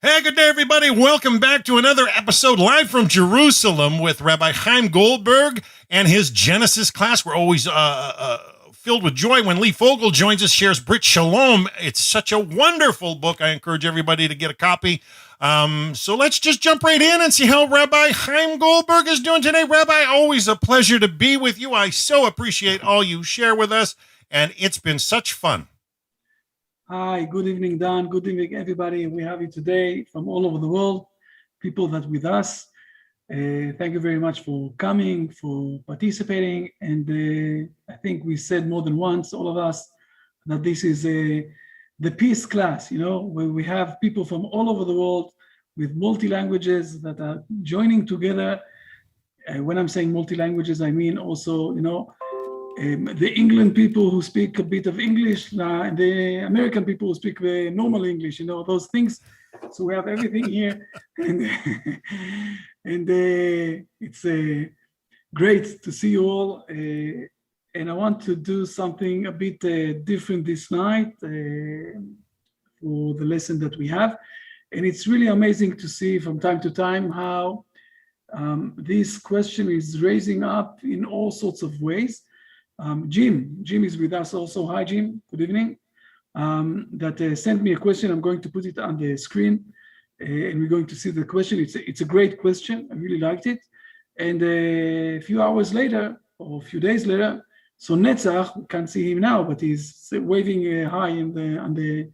Hey, good day, everybody. Welcome back to another episode live from Jerusalem with Rabbi Chaim Goldberg and his Genesis class. We're always filled with joy when Lee Fogel joins us, shares Brit Shalom. It's such a wonderful book. I encourage everybody to get a copy. So let's just jump right in and see how Rabbi Chaim Goldberg is doing today. Rabbi, always a pleasure to be with you. I so appreciate all you share with us, and it's been such fun. Hi, good evening, Dan. Good evening, everybody. We have you today from all over the world, people that with us. Thank you very much for coming, for participating. And I think we said more than once, all of us, that this is the peace class, where we have people from all over the world with multi-languages that are joining together. When I'm saying multi-languages, I mean also, the England people who speak a bit of English, and the American people who speak the normal English, those things. So we have everything here, and it's great to see you all. And I want to do something a bit different this night for the lesson that we have. And it's really amazing to see from time to time how this question is raising up in all sorts of ways. Jim is with us also. Hi, Jim. Good evening. That sent me a question. I'm going to put it on the screen, and we're going to see the question. It's a great question. I really liked it. And a few hours later, or a few days later, so Netzach, we can't see him now, but he's waving hi on the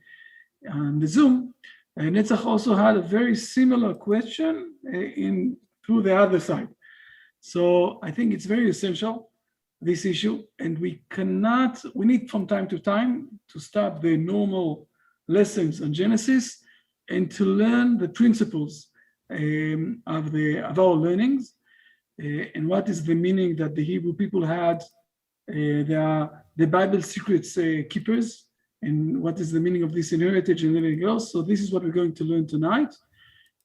Zoom. Netzach also had a very similar question through the other side. So I think it's very essential, this issue, and we need from time to time to start the normal lessons on Genesis and to learn the principles of our learnings and what is the meaning that the Hebrew people had. They are the Bible secrets keepers, and what is the meaning of this in heritage and everything else. So this is what we're going to learn tonight,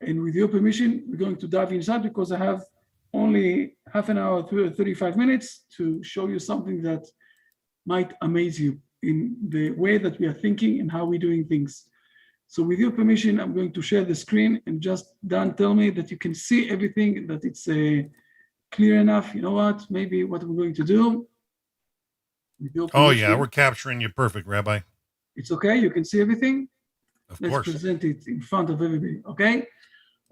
and with your permission, we're going to dive inside because I have only half an hour, 35 minutes to show you something that might amaze you in the way that we are thinking and how we're doing things. So with your permission, I'm going to share the screen and just, Dan, tell me that you can see everything, that it's clear enough. You know what, maybe what we're going to do. Oh yeah, we're capturing you perfect, Rabbi. It's okay, you can see everything? Of Let's course. present it in front of everybody, okay?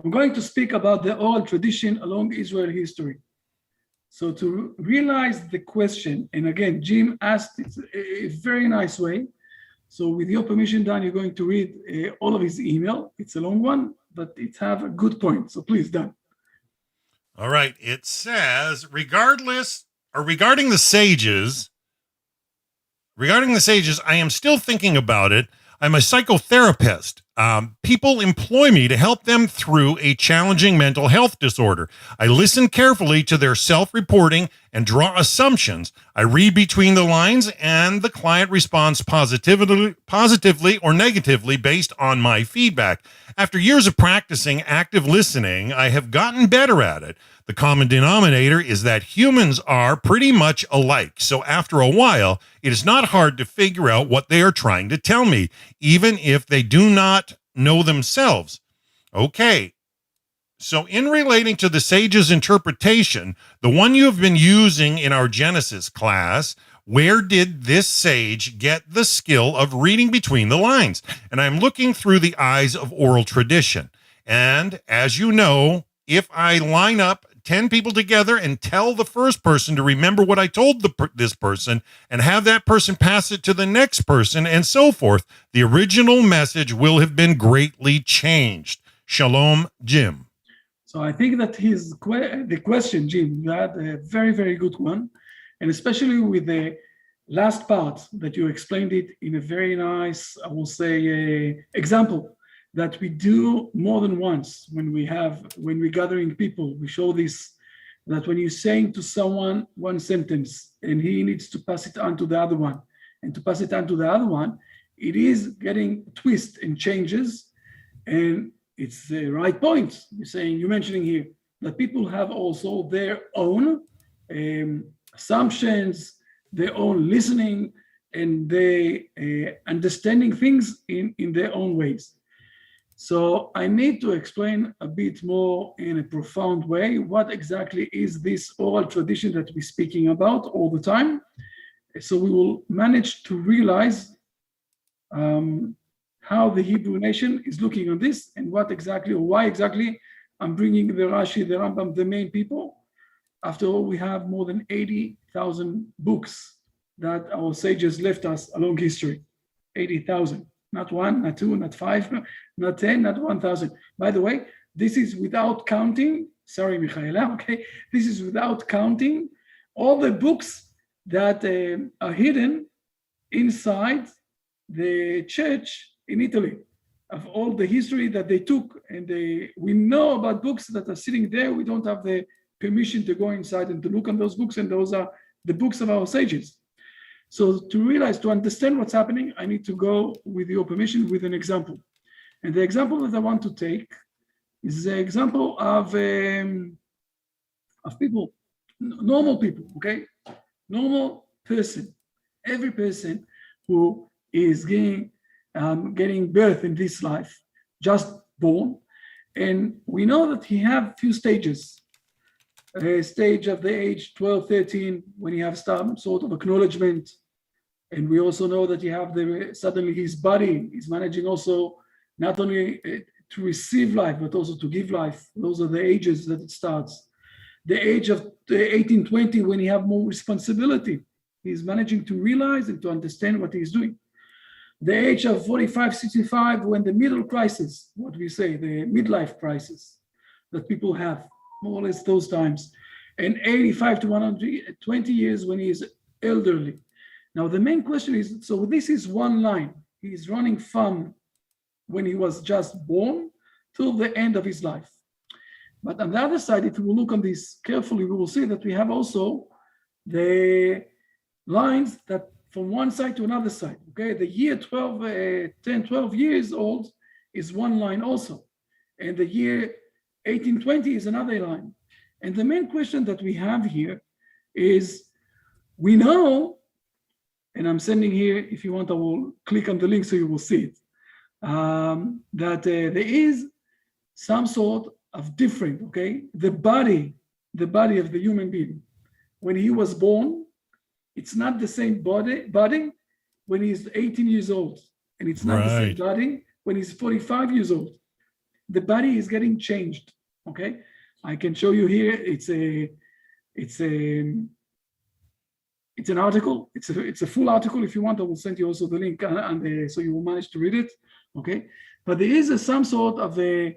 I'm going to speak about the oral tradition along Israel history. So to realize the question, and again, Jim asked it a very nice way. So with your permission, Dan, you're going to read all of his email. It's a long one, but it have a good point. So please, Dan. All right. It says, regarding the sages, I am still thinking about it. I'm a psychotherapist. People employ me to help them through a challenging mental health disorder. I listen carefully to their self-reporting and draw assumptions. I read between the lines, and the client responds positively or negatively based on my feedback. After years of practicing active listening, I have gotten better at it. The common denominator is that humans are pretty much alike. So after a while, it is not hard to figure out what they are trying to tell me, even if they do not know themselves. Okay. So in relating to the sage's interpretation, the one you have been using in our Genesis class, where did this sage get the skill of reading between the lines? And I'm looking through the eyes of oral tradition. And as you know, if I line up 10 people together and tell the first person to remember what I told this person and have that person pass it to the next person and so forth, the original message will have been greatly changed. Shalom, Jim. So I think that the question, Jim, you had a very, very good one. And especially with the last part that you explained it in a very nice, I will say, example that we do more than once when we're gathering people. We show this, that when you're saying to someone one sentence and he needs to pass it on to the other one, and to pass it on to the other one, it is getting twists and changes, and it's the right point. You're mentioning here that people have also their own assumptions, their own listening, and they understanding things in their own ways. So I need to explain a bit more in a profound way what exactly is this oral tradition that we're speaking about all the time. So we will manage to realize how the Hebrew nation is looking on this and what exactly or why exactly I'm bringing the Rashi, the Rambam, the main people. After all, we have more than 80,000 books that our sages left us along history. 80,000, not one, not two, not five, not 10, not 1,000. By the way, this is without counting, sorry, Michaela, okay? This is without counting all the books that are hidden inside the church in Italy, of all the history that they took. And we know about books that are sitting there. We don't have the permission to go inside and to look on those books, and those are the books of our sages. So to realize, to understand what's happening, I need to go, with your permission, with an example. And the example that I want to take is the example of people, normal people, okay? Normal person, every person who is getting birth in this life, just born. And we know that he have few stages. A stage of the age 12, 13, when you have some sort of acknowledgement. And we also know that you have suddenly his body is managing also not only to receive life, but also to give life. Those are the ages that it starts. The age of 18, 20, when you have more responsibility, he's managing to realize and to understand what he's doing. The age of 45, 65, when the middle crisis, what we say, the midlife crisis that people have, more or less those times, and 85 to 120 years when he is elderly. Now, the main question is, so this is one line. He's running from when he was just born till the end of his life. But on the other side, if we will look on this carefully, we will see that we have also the lines that from one side to another side, okay? The year 10, 12 years old is one line also. And the year 1820 is another line. And the main question that we have here is, we know, and I'm sending here, if you want, I will click on the link so you will see it, that there is some sort of different, okay? The body of the human being, when he was born, it's not the same body when he's 18 years old. And it's not the same body when he's 45 years old. The body is getting changed. Okay, I can show you here. It's an article. It's a full article. If you want, I will send you also the link, so you will manage to read it. Okay, but there is some sort of a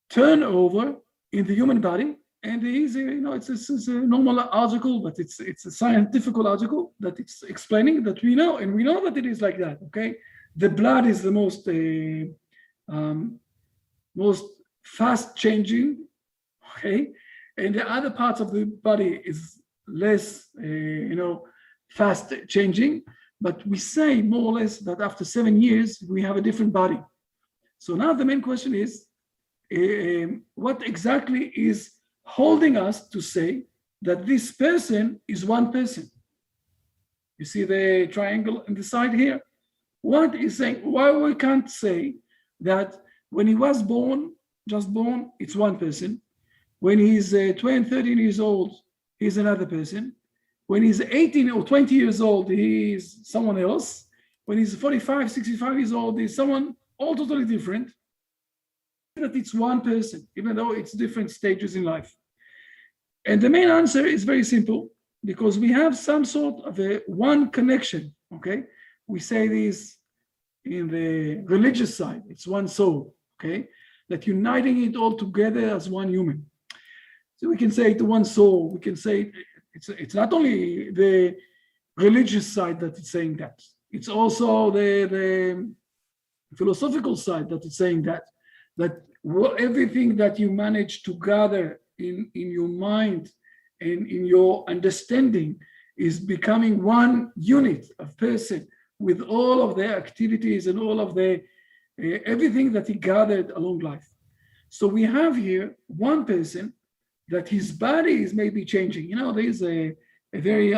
turnover in the human body, and there is it's a normal article, but it's a scientific article that it's explaining that we know, and we know that it is like that. Okay, the blood is the most fast changing, okay, and the other parts of the body is less, fast changing. But we say more or less that after 7 years we have a different body. So now the main question is, what exactly is holding us to say that this person is one person? You see the triangle on the side here? What is saying? Why we can't say that when he was just born, it's one person. When he's 20, 13 years old, he's another person. When he's 18 or 20 years old, he's someone else. When he's 45, 65 years old, he's someone all totally different. That it's one person, even though it's different stages in life. And the main answer is very simple, because we have some sort of a one connection, okay? We say this in the religious side, it's one soul, okay? That uniting it all together as one human. So we can say it one soul, we can say it's not only the religious side that it's saying that, it's also the philosophical side that it's saying that everything that you manage to gather in your mind and in your understanding is becoming one unit of person with all of their activities and all of the everything that he gathered along life. So we have here one person that his body is maybe changing. There is a very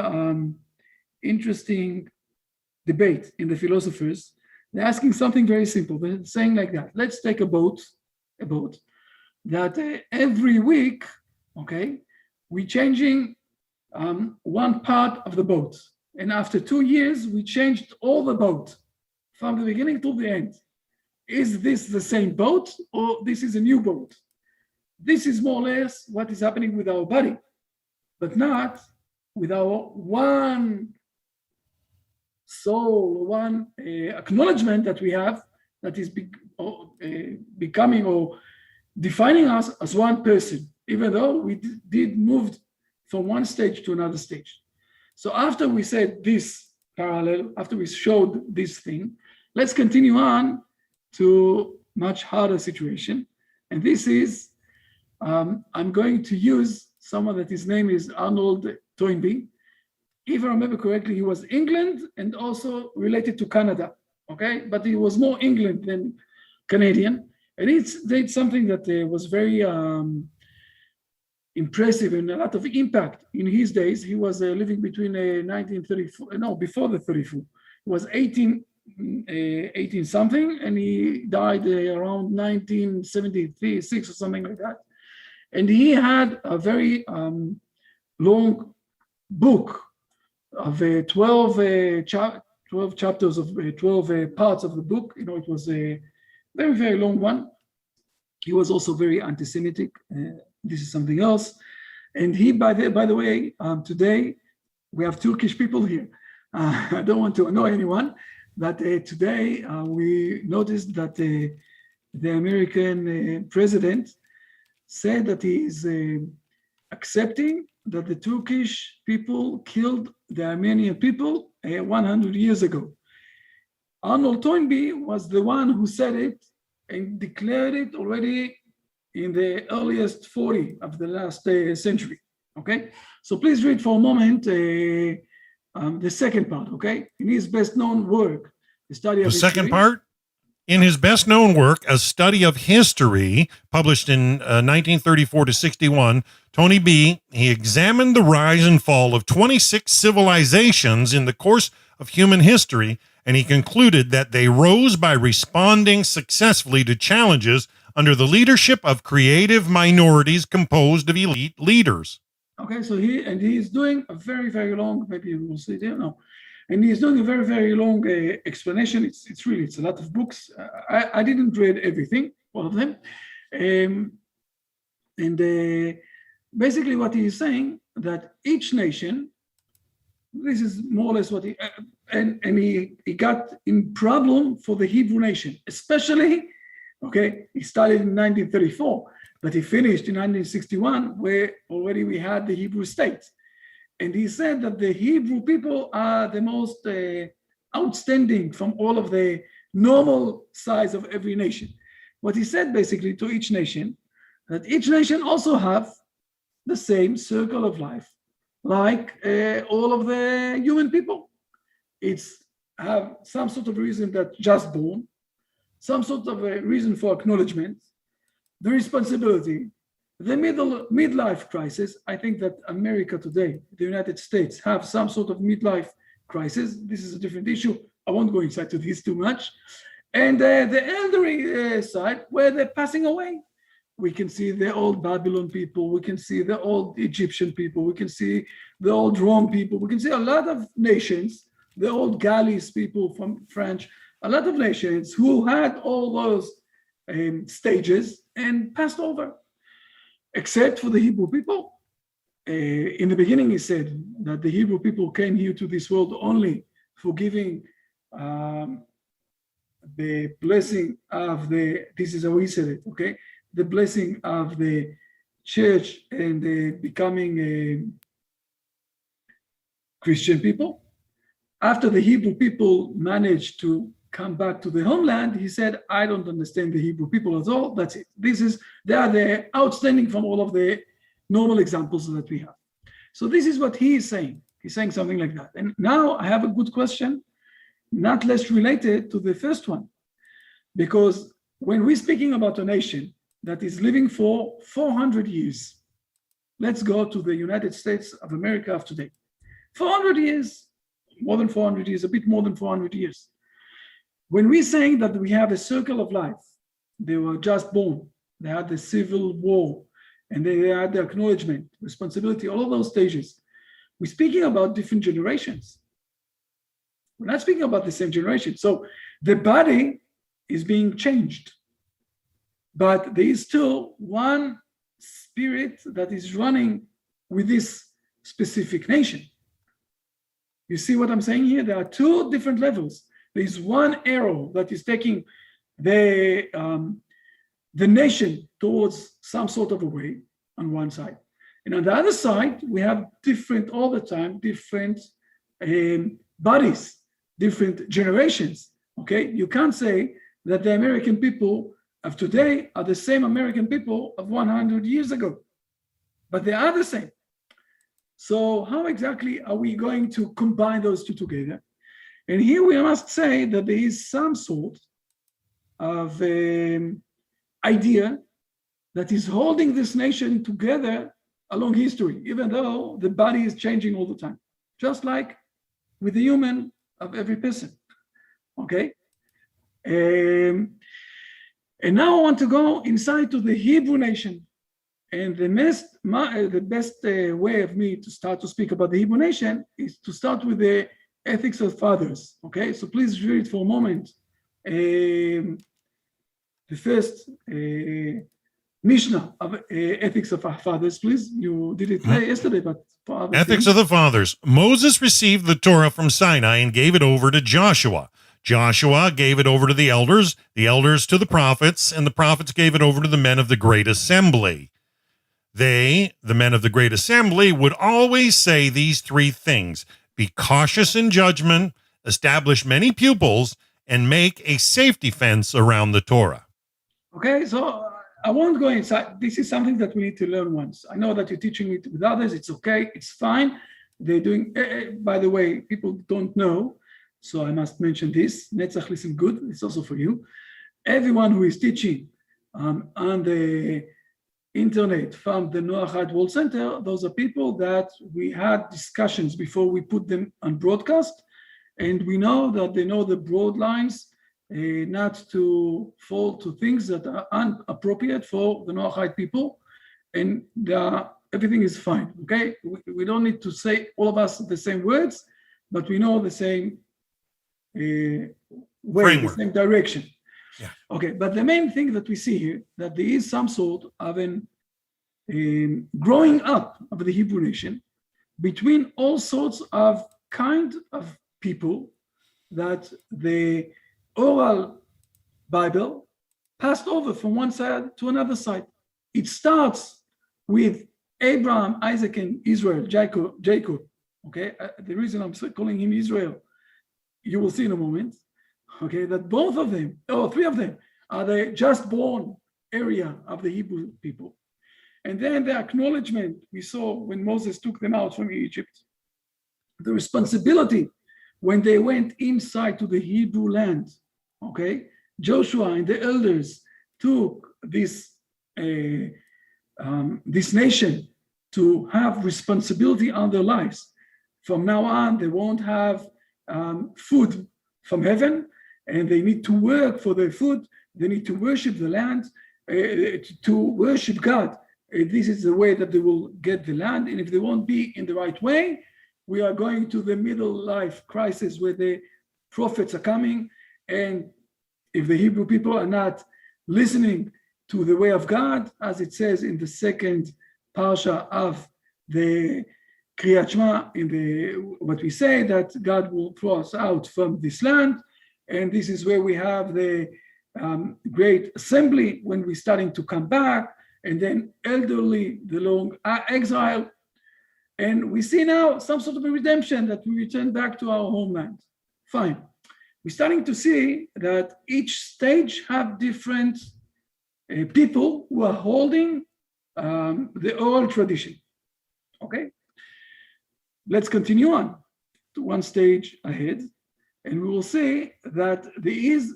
interesting debate in the philosophers They're asking something very simple. They're saying like that. Let's take a boat that every week, okay, we're changing one part of the boat. And after 2 years, we changed all the boat from the beginning to the end. Is this the same boat or this is a new boat? This is more or less what is happening with our body, but not with our one soul, one acknowledgement that we have that is becoming or defining us as one person, even though we did move from one stage to another stage. So after we said this parallel, after we showed this thing, let's continue on to much harder situation. And this is, I'm going to use someone that his name is Arnold Toynbee. If I remember correctly, he was England and also related to Canada, okay? But he was more England than Canadian. And he did something that was very impressive and a lot of impact in his days. He was living between 1934, no, before the 34. He was 18 something, and he died around 1976 or something like that. And he had a very long book of 12 chapters of 12 parts of the book. You know, it was a very, very long one. He was also very anti-Semitic. This is something else. And he, by the way, today we have Turkish people here. I don't want to annoy anyone, but today we noticed that the American president said that he is accepting that the Turkish people killed the Armenian people 100 years ago. Arnold Toynbee was the one who said it and declared it already in the earliest 40 of the last century, okay? So please read for a moment the second part, okay? In his best known work, the study of history. The second part? In his best known work, A Study of History, published in 1934 to 61, Tony B., he examined the rise and fall of 26 civilizations in the course of human history, and he concluded that they rose by responding successfully to challenges under the leadership of creative minorities composed of elite leaders. Okay, so he's doing a very, very long, maybe we'll see there, no. And he's doing a very, very long explanation. It's a lot of books. I didn't read everything, all of them. Basically what he is saying, that each nation, this is more or less what he, and he got in problem for the Hebrew nation, especially, okay, he started in 1934, but he finished in 1961, where already we had the Hebrew state. And he said that the Hebrew people are the most outstanding from all of the normal size of every nation. What he said basically to each nation, that each nation also have the same circle of life, like all of the human people. It's have some sort of reason that just born, some sort of a reason for acknowledgement, the responsibility, the midlife crisis. I think that America today, the United States, have some sort of midlife crisis. This is a different issue. I won't go inside to this too much. And the elderly side, where they're passing away. We can see the old Babylon people. We can see the old Egyptian people. We can see the old Rome people. We can see a lot of nations, the old Gallies people from French, a lot of nations who had all those stages and passed over. Except for the Hebrew people. In the beginning, he said that the Hebrew people came here to this world only for giving the blessing of this is how he said it, okay? The blessing of the church and becoming Christian people. After the Hebrew people managed to come back to the homeland, he said, I don't understand the Hebrew people at all. That's it. They are the outstanding from all of the normal examples that we have. So this is what he is saying. He's saying something like that. And now I have a good question, not less related to the first one. Because when we're speaking about a nation that is living for 400 years, let's go to the United States of America of today. 400 years, more than 400 years, a bit more than 400 years. When we're saying that we have a circle of life, they were just born, they had the civil war, and they had the acknowledgement, responsibility, all of those stages. We're speaking about different generations. We're not speaking about the same generation. So the body is being changed, but there is still one spirit that is running with this specific nation. You see what I'm saying here? There are two different levels. There is one arrow that is taking the nation towards some sort of a way on one side. And on the other side, we have different, all the time, different bodies, different generations, okay? You can't say that the American people of today are the same American people of 100 years ago, but they are the same. So how exactly are we going to combine those two together? And here we must say that there is some sort of idea that is holding this nation together along history, even though the body is changing all the time, just like with the human of every person, okay? And now I want to go inside to the Hebrew nation. And the best way of me to start to speak about the Hebrew nation is to start with the ethics of fathers, okay? So please read for a moment the first Mishnah of ethics of our fathers, please. You did it yesterday, but for other Ethics things. of the Fathers. Moses received the Torah from Sinai and gave it over to Joshua. Joshua gave it over to the elders to the prophets, and the prophets gave it over to the men of the great assembly. They, the men of the great assembly, would always say these three things: be cautious in judgment, establish many pupils, and make a safety fence around the Torah. Okay, so I won't go inside. This is something that we need to learn once. I know that you're teaching it with others. It's okay. It's fine. They're doing, by the way, people don't know, so I must mention this. Netzach, listen good. It's also for you. Everyone who is teaching on the internet from the Noachide World Center, those are people that we had discussions before we put them on broadcast. And we know that they know the broad lines, not to fall to things that are inappropriate for the Noachide people. And everything is fine, okay? We don't need to say all of us the same words, but we know the same way, Framework. the same direction. Yeah. Okay, but the main thing that we see here, that there is some sort of an growing up of the Hebrew nation between all sorts of kind of people that the oral Bible passed over from one side to another side. It starts with Abraham, Isaac, and Israel, Jacob. Okay, the reason I'm calling him Israel, you will see in a moment. Okay, that both of them, or three of them, are the just born area of the Hebrew people. And then the acknowledgement we saw when Moses took them out from Egypt, the responsibility when they went inside to the Hebrew land. Okay, Joshua and the elders took this nation to have responsibility on their lives. From now on, they won't have food from heaven, and they need to work for their food. They need to worship the land, to worship God. This is the way that they will get the land. And if they won't be in the right way, we are going to the middle life crisis where the prophets are coming. And if the Hebrew people are not listening to the way of God, as it says in the second parsha of the Kriyat Shema, what we say, that God will throw us out from this land. And this is where we have the great assembly when we're starting to come back, and then elderly, the long exile. And we see now some sort of a redemption that we return back to our homeland. Fine. We're starting to see that each stage have different people who are holding the oral tradition. Okay? Let's continue on to one stage ahead, and we will see that there is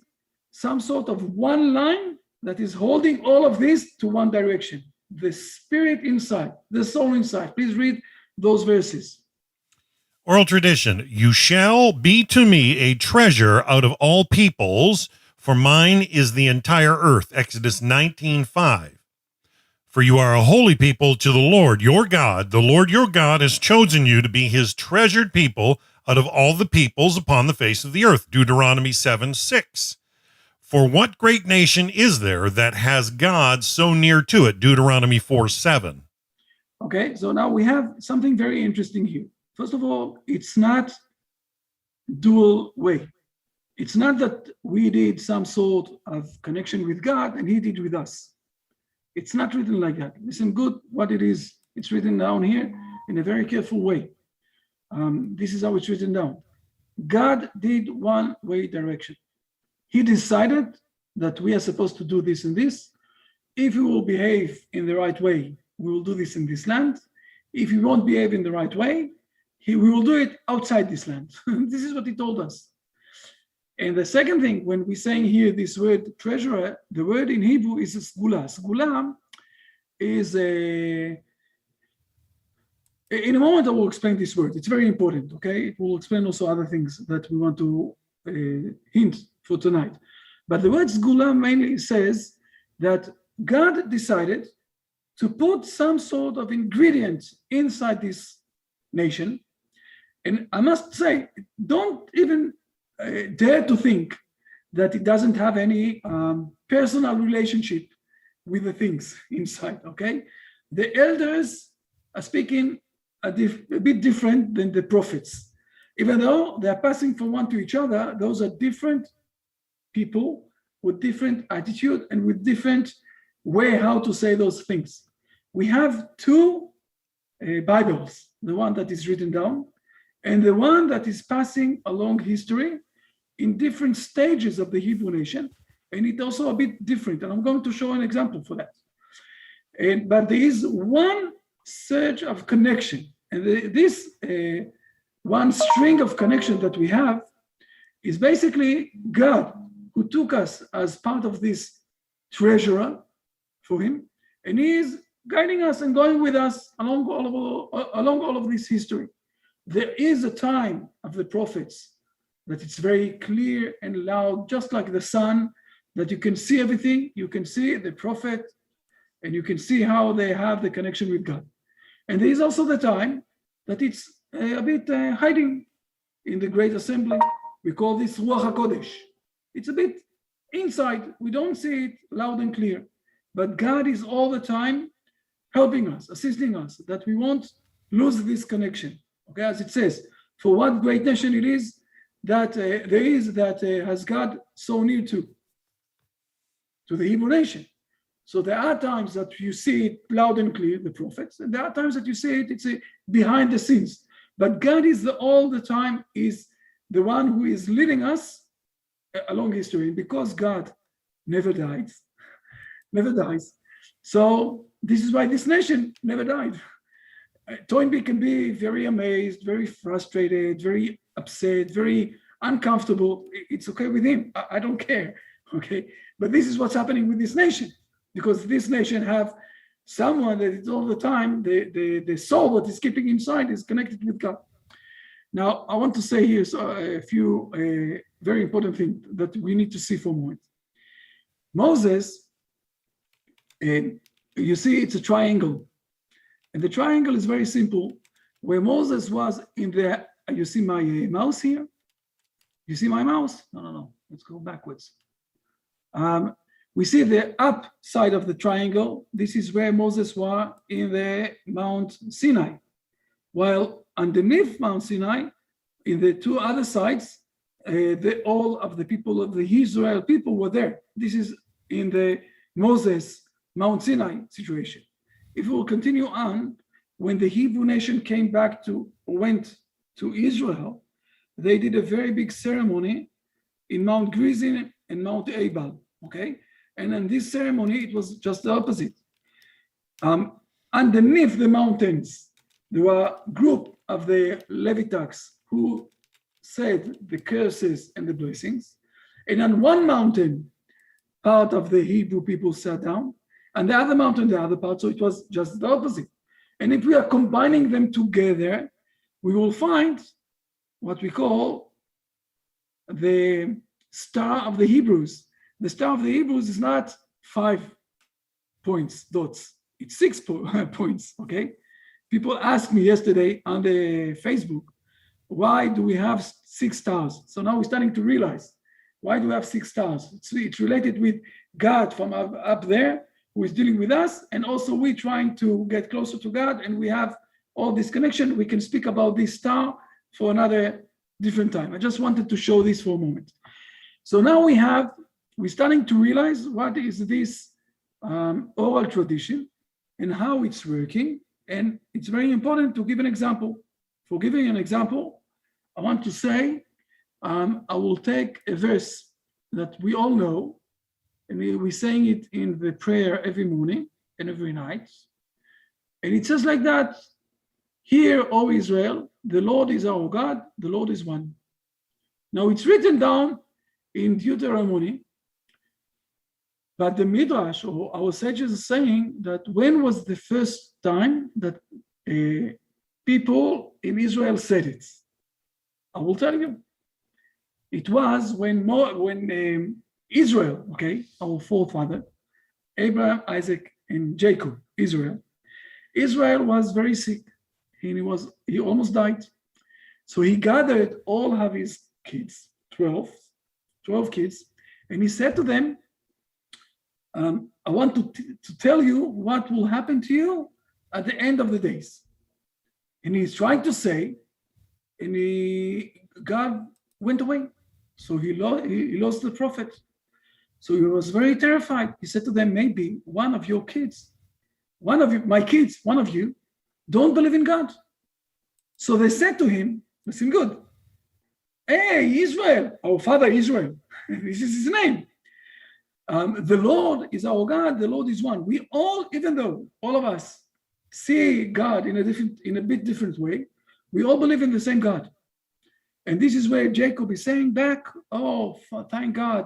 some sort of one line that is holding all of this to one direction. The spirit inside, the soul inside. Please read those verses. Oral tradition, you shall be to me a treasure out of all peoples, for mine is the entire earth. Exodus 19:5. For you are a holy people to the Lord your God. The Lord your God has chosen you to be his treasured people out of all the peoples upon the face of the earth. Deuteronomy 7:6. For what great nation is there that has God so near to it? Deuteronomy 4:7. Okay, so now we have something very interesting here. First of all, it's not dual way. It's not that we did some sort of connection with God and he did with us. It's not written like that. Listen good what it is. It's written down here in a very careful way. This is how it's written down. God did one-way direction. He decided that we are supposed to do this and this. If we will behave in the right way, we will do this in this land. If we won't behave in the right way, we will do it outside this land. This is what he told us. And the second thing, when we're saying here this word treasurer, the word in Hebrew is sgula. Sgula is in a moment I will explain this word. It's very important, okay? It will explain also other things that we want to hint for tonight. But the word sgula mainly says that God decided to put some sort of ingredient inside this nation. And I must say, don't even dare to think that it doesn't have any personal relationship with the things inside, okay? The elders are speaking a bit different than the prophets. Even though they're passing from one to each other, those are different people with different attitude and with different way how to say those things. We have two Bibles, the one that is written down and the one that is passing along history in different stages of the Hebrew nation, and it's also a bit different, and I'm going to show an example for that. But there is one surge of connection, and this one string of connection that we have is basically God, who took us as part of this treasurer for him, and he is guiding us and going with us along all of this history. There is a time of the prophets that it's very clear and loud, just like the sun, that you can see everything. You can see the prophet, and you can see how they have the connection with God. And there is also the time that it's a bit hiding in the great assembly. We call this Ruach HaKodesh. It's a bit inside. We don't see it loud and clear. But God is all the time helping us, assisting us, that we won't lose this connection. Okay, as it says, for what great nation it is that has God so near to the Hebrew nation. So there are times that you see it loud and clear, the prophets, and there are times that you see it, it's behind the scenes. But God is all the time is the one who is leading us along history, because God never dies. So this is why this nation never died. Toynbee can be very amazed, very frustrated, very upset, very uncomfortable. It's okay with him. I don't care, okay? But this is what's happening with this nation, because this nation have someone that is all the time, the soul that is keeping inside is connected with God. Now, I want to say here a few very important things that we need to see for a moment. Moses, you see it's a triangle. And the triangle is very simple. Where Moses was in the, you see my mouse here? You see my mouse? No. Let's go backwards. We see the up side of the triangle. This is where Moses was in the Mount Sinai. While underneath Mount Sinai, in the two other sides, all of the people of the Israel people were there. This is in the Moses Mount Sinai situation. If we will continue on, when the Hebrew nation went to Israel, they did a very big ceremony in Mount Gerizim and Mount Ebal, okay? And in this ceremony, it was just the opposite. Underneath the mountains, there were a group of the Levites who said the curses and the blessings. And on one mountain, part of the Hebrew people sat down, and the other mountain, the other part, so it was just the opposite. And if we are combining them together, we will find what we call the Star of the Hebrews. The Star of the Hebrews is not 5 points, dots. It's 6 points, okay? People asked me yesterday on the Facebook, why do we have 6 stars? So now we're starting to realize, why do we have 6 stars? It's related with God from up there, who is dealing with us, and also we're trying to get closer to God, and we have all this connection. We can speak about this star for another different time. I just wanted to show this for a moment. So now we're starting to realize what is this oral tradition and how it's working. And it's very important to give an example. For giving an example, I want to say, I will take a verse that we all know, and we're saying it in the prayer every morning and every night. And it says like that, "Hear, O Israel, the Lord is our God, the Lord is one." Now it's written down in Deuteronomy, but the Midrash or our sages are saying that when was the first time that people in Israel said it? I will tell you. It was when Israel, okay, our forefather, Abraham, Isaac, and Jacob, Israel was very sick. He almost died. So he gathered all of his kids, 12 kids, and he said to them, I want to tell you what will happen to you at the end of the days. And he's trying to say, and God went away. So he lost the prophet. So he was very terrified. He said to them, maybe one of your kids, one of you, don't believe in God. So they said to him, listen good, hey, Israel, our father Israel, this is his name. The Lord is our God, the Lord is one. We all, even though all of us see God in a bit different way, we all believe in the same God. And this is where Jacob is saying back, oh, thank God.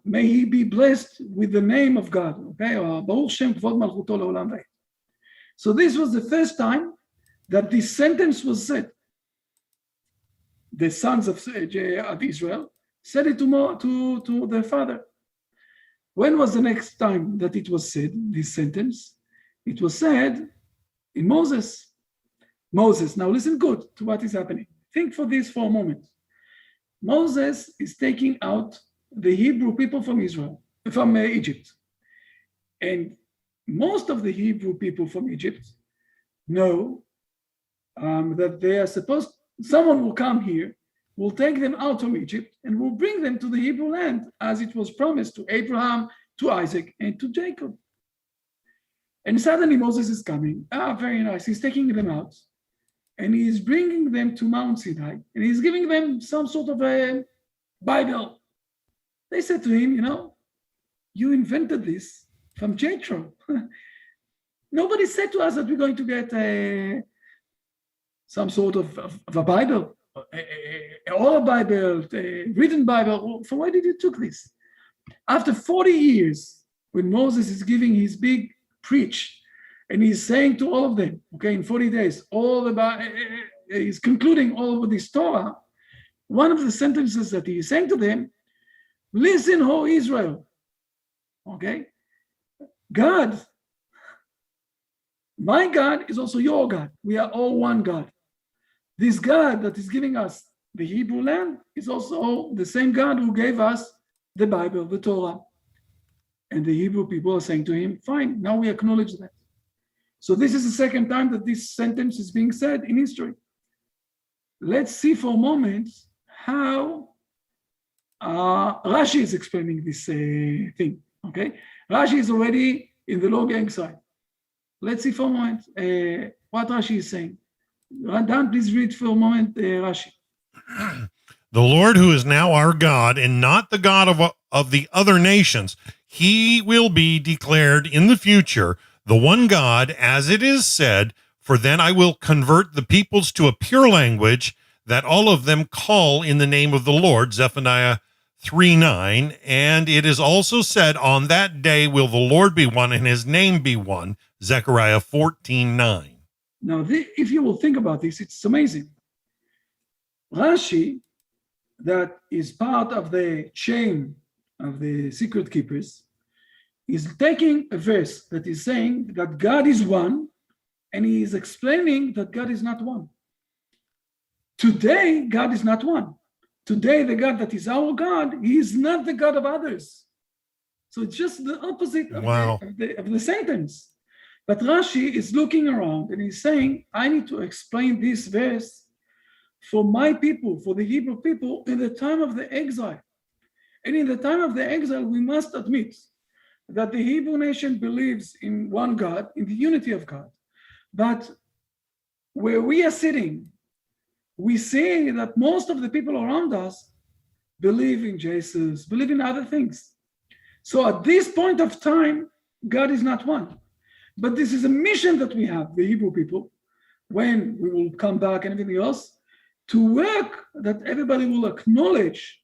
May he be blessed with the name of God. Okay? So this was the first time that this sentence was said. The sons of Israel said it to their father. When was the next time that it was said, this sentence? It was said in Moses. Moses, now listen good to what is happening. Think for this for a moment. Moses is taking out the Hebrew people from Egypt. And most of the Hebrew people from Egypt know that they are someone will come here, will take them out from Egypt, and will bring them to the Hebrew land, as it was promised to Abraham, to Isaac, and to Jacob. And suddenly Moses is coming. Very nice. He's taking them out. And he is bringing them to Mount Sinai, and he's giving them some sort of a Bible. They said to him, you invented this from Jethro. Nobody said to us that we're going to get some sort of a Bible, an oral Bible, a written Bible. So why did you took this? After 40 years, when Moses is giving his big preach, and he's saying to all of them, okay, in 40 days, he's concluding all of this Torah. One of the sentences that he is saying to them, listen, O Israel, okay? God, my God is also your God. We are all one God. This God that is giving us the Hebrew land is also the same God who gave us the Bible, the Torah. And the Hebrew people are saying to him, fine, now we acknowledge that. So this is the second time that this sentence is being said in history. Let's see for a moment how Rashi is explaining this thing, okay? Rashi is already in the low gang side. Let's see for a moment what Rashi is saying. Dan, please read for a moment, Rashi. The Lord, who is now our God and not the God of the other nations, he will be declared in the future the one God, as it is said, for then I will convert the peoples to a pure language that all of them call in the name of the Lord, Zephaniah 3:9. And it is also said, on that day will the Lord be one and his name be one, Zechariah 14:9. Now, if you will think about this, it's amazing. Rashi, that is part of the chain of the secret keepers, is taking a verse that is saying that God is one, and he is explaining that God is not one. Today, God is not one. Today, the God that is our God, he is not the God of others. So it's just the opposite of, the sentence. But Rashi is looking around and he's saying, I need to explain this verse for my people, for the Hebrew people in the time of the exile. And in the time of the exile, we must admit that the Hebrew nation believes in one God, in the unity of God. But where we are sitting, we see that most of the people around us believe in Jesus, believe in other things. So at this point of time, God is not one. But this is a mission that we have, the Hebrew people, when we will come back and everything else, to work that everybody will acknowledge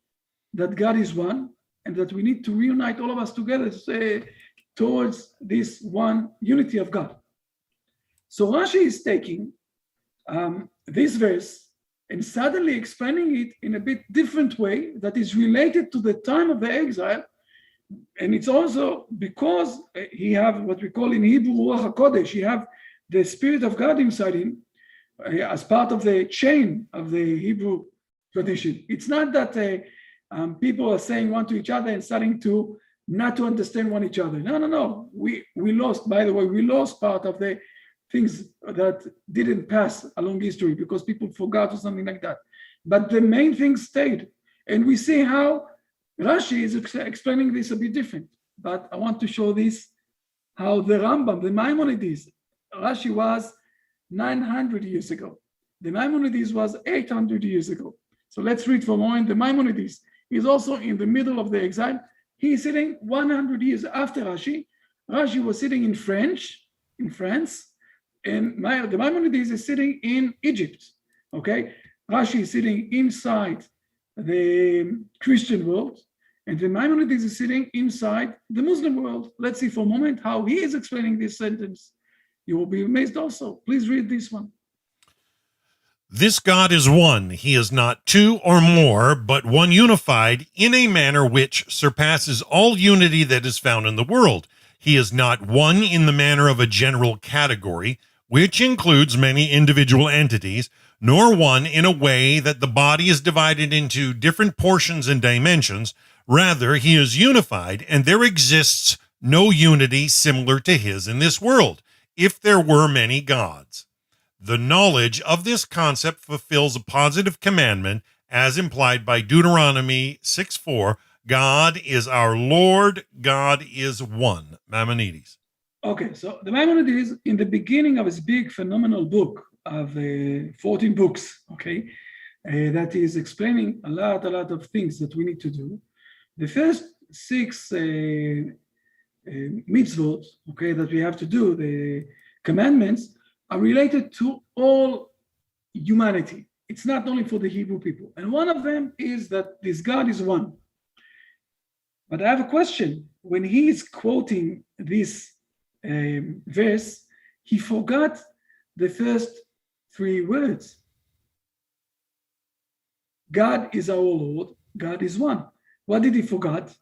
that God is one and that we need to reunite all of us together towards this one unity of God. So Rashi is taking this verse and suddenly explaining it in a bit different way that is related to the time of the exile. And it's also because he have what we call in Hebrew Ruach HaKodesh, he have the Spirit of God inside him as part of the chain of the Hebrew tradition. It's not that people are saying one to each other and starting to not to understand one each other. No. We lost, by the way, we lost part of the things that didn't pass along history because people forgot or something like that. But the main thing stayed. And we see how Rashi is explaining this a bit different. But I want to show this, how the Rambam, the Maimonides, Rashi was 900 years ago. The Maimonides was 800 years ago. So let's read for a moment. The Maimonides is also in the middle of the exile. He is sitting 100 years after Rashi. Rashi was sitting in France, and the Maimonides is sitting in Egypt. Okay, Rashi is sitting inside the Christian world, and the Maimonides is sitting inside the Muslim world. Let's see for a moment how he is explaining this sentence. You will be amazed also. Please read this one. This God is one. He is not two or more, but one unified in a manner which surpasses all unity that is found in the world. He is not one in the manner of a general category, which includes many individual entities, nor one in a way that the body is divided into different portions and dimensions. Rather, he is unified, and there exists no unity similar to his in this world, if there were many gods. The knowledge of this concept fulfills a positive commandment as implied by Deuteronomy 6:4. God is our Lord, God is one. Maimonides. Okay, so the Maimonides, in the beginning of his big phenomenal book of 14 books, okay, that is explaining a lot of things that we need to do. The first 6 mitzvot, okay, that we have to do, the commandments, are related to all humanity. It's not only for the Hebrew people. And one of them is that this God is one. But I have a question. When he is quoting this verse, he forgot the first 3 words. God is our Lord, God is one. What did he forget?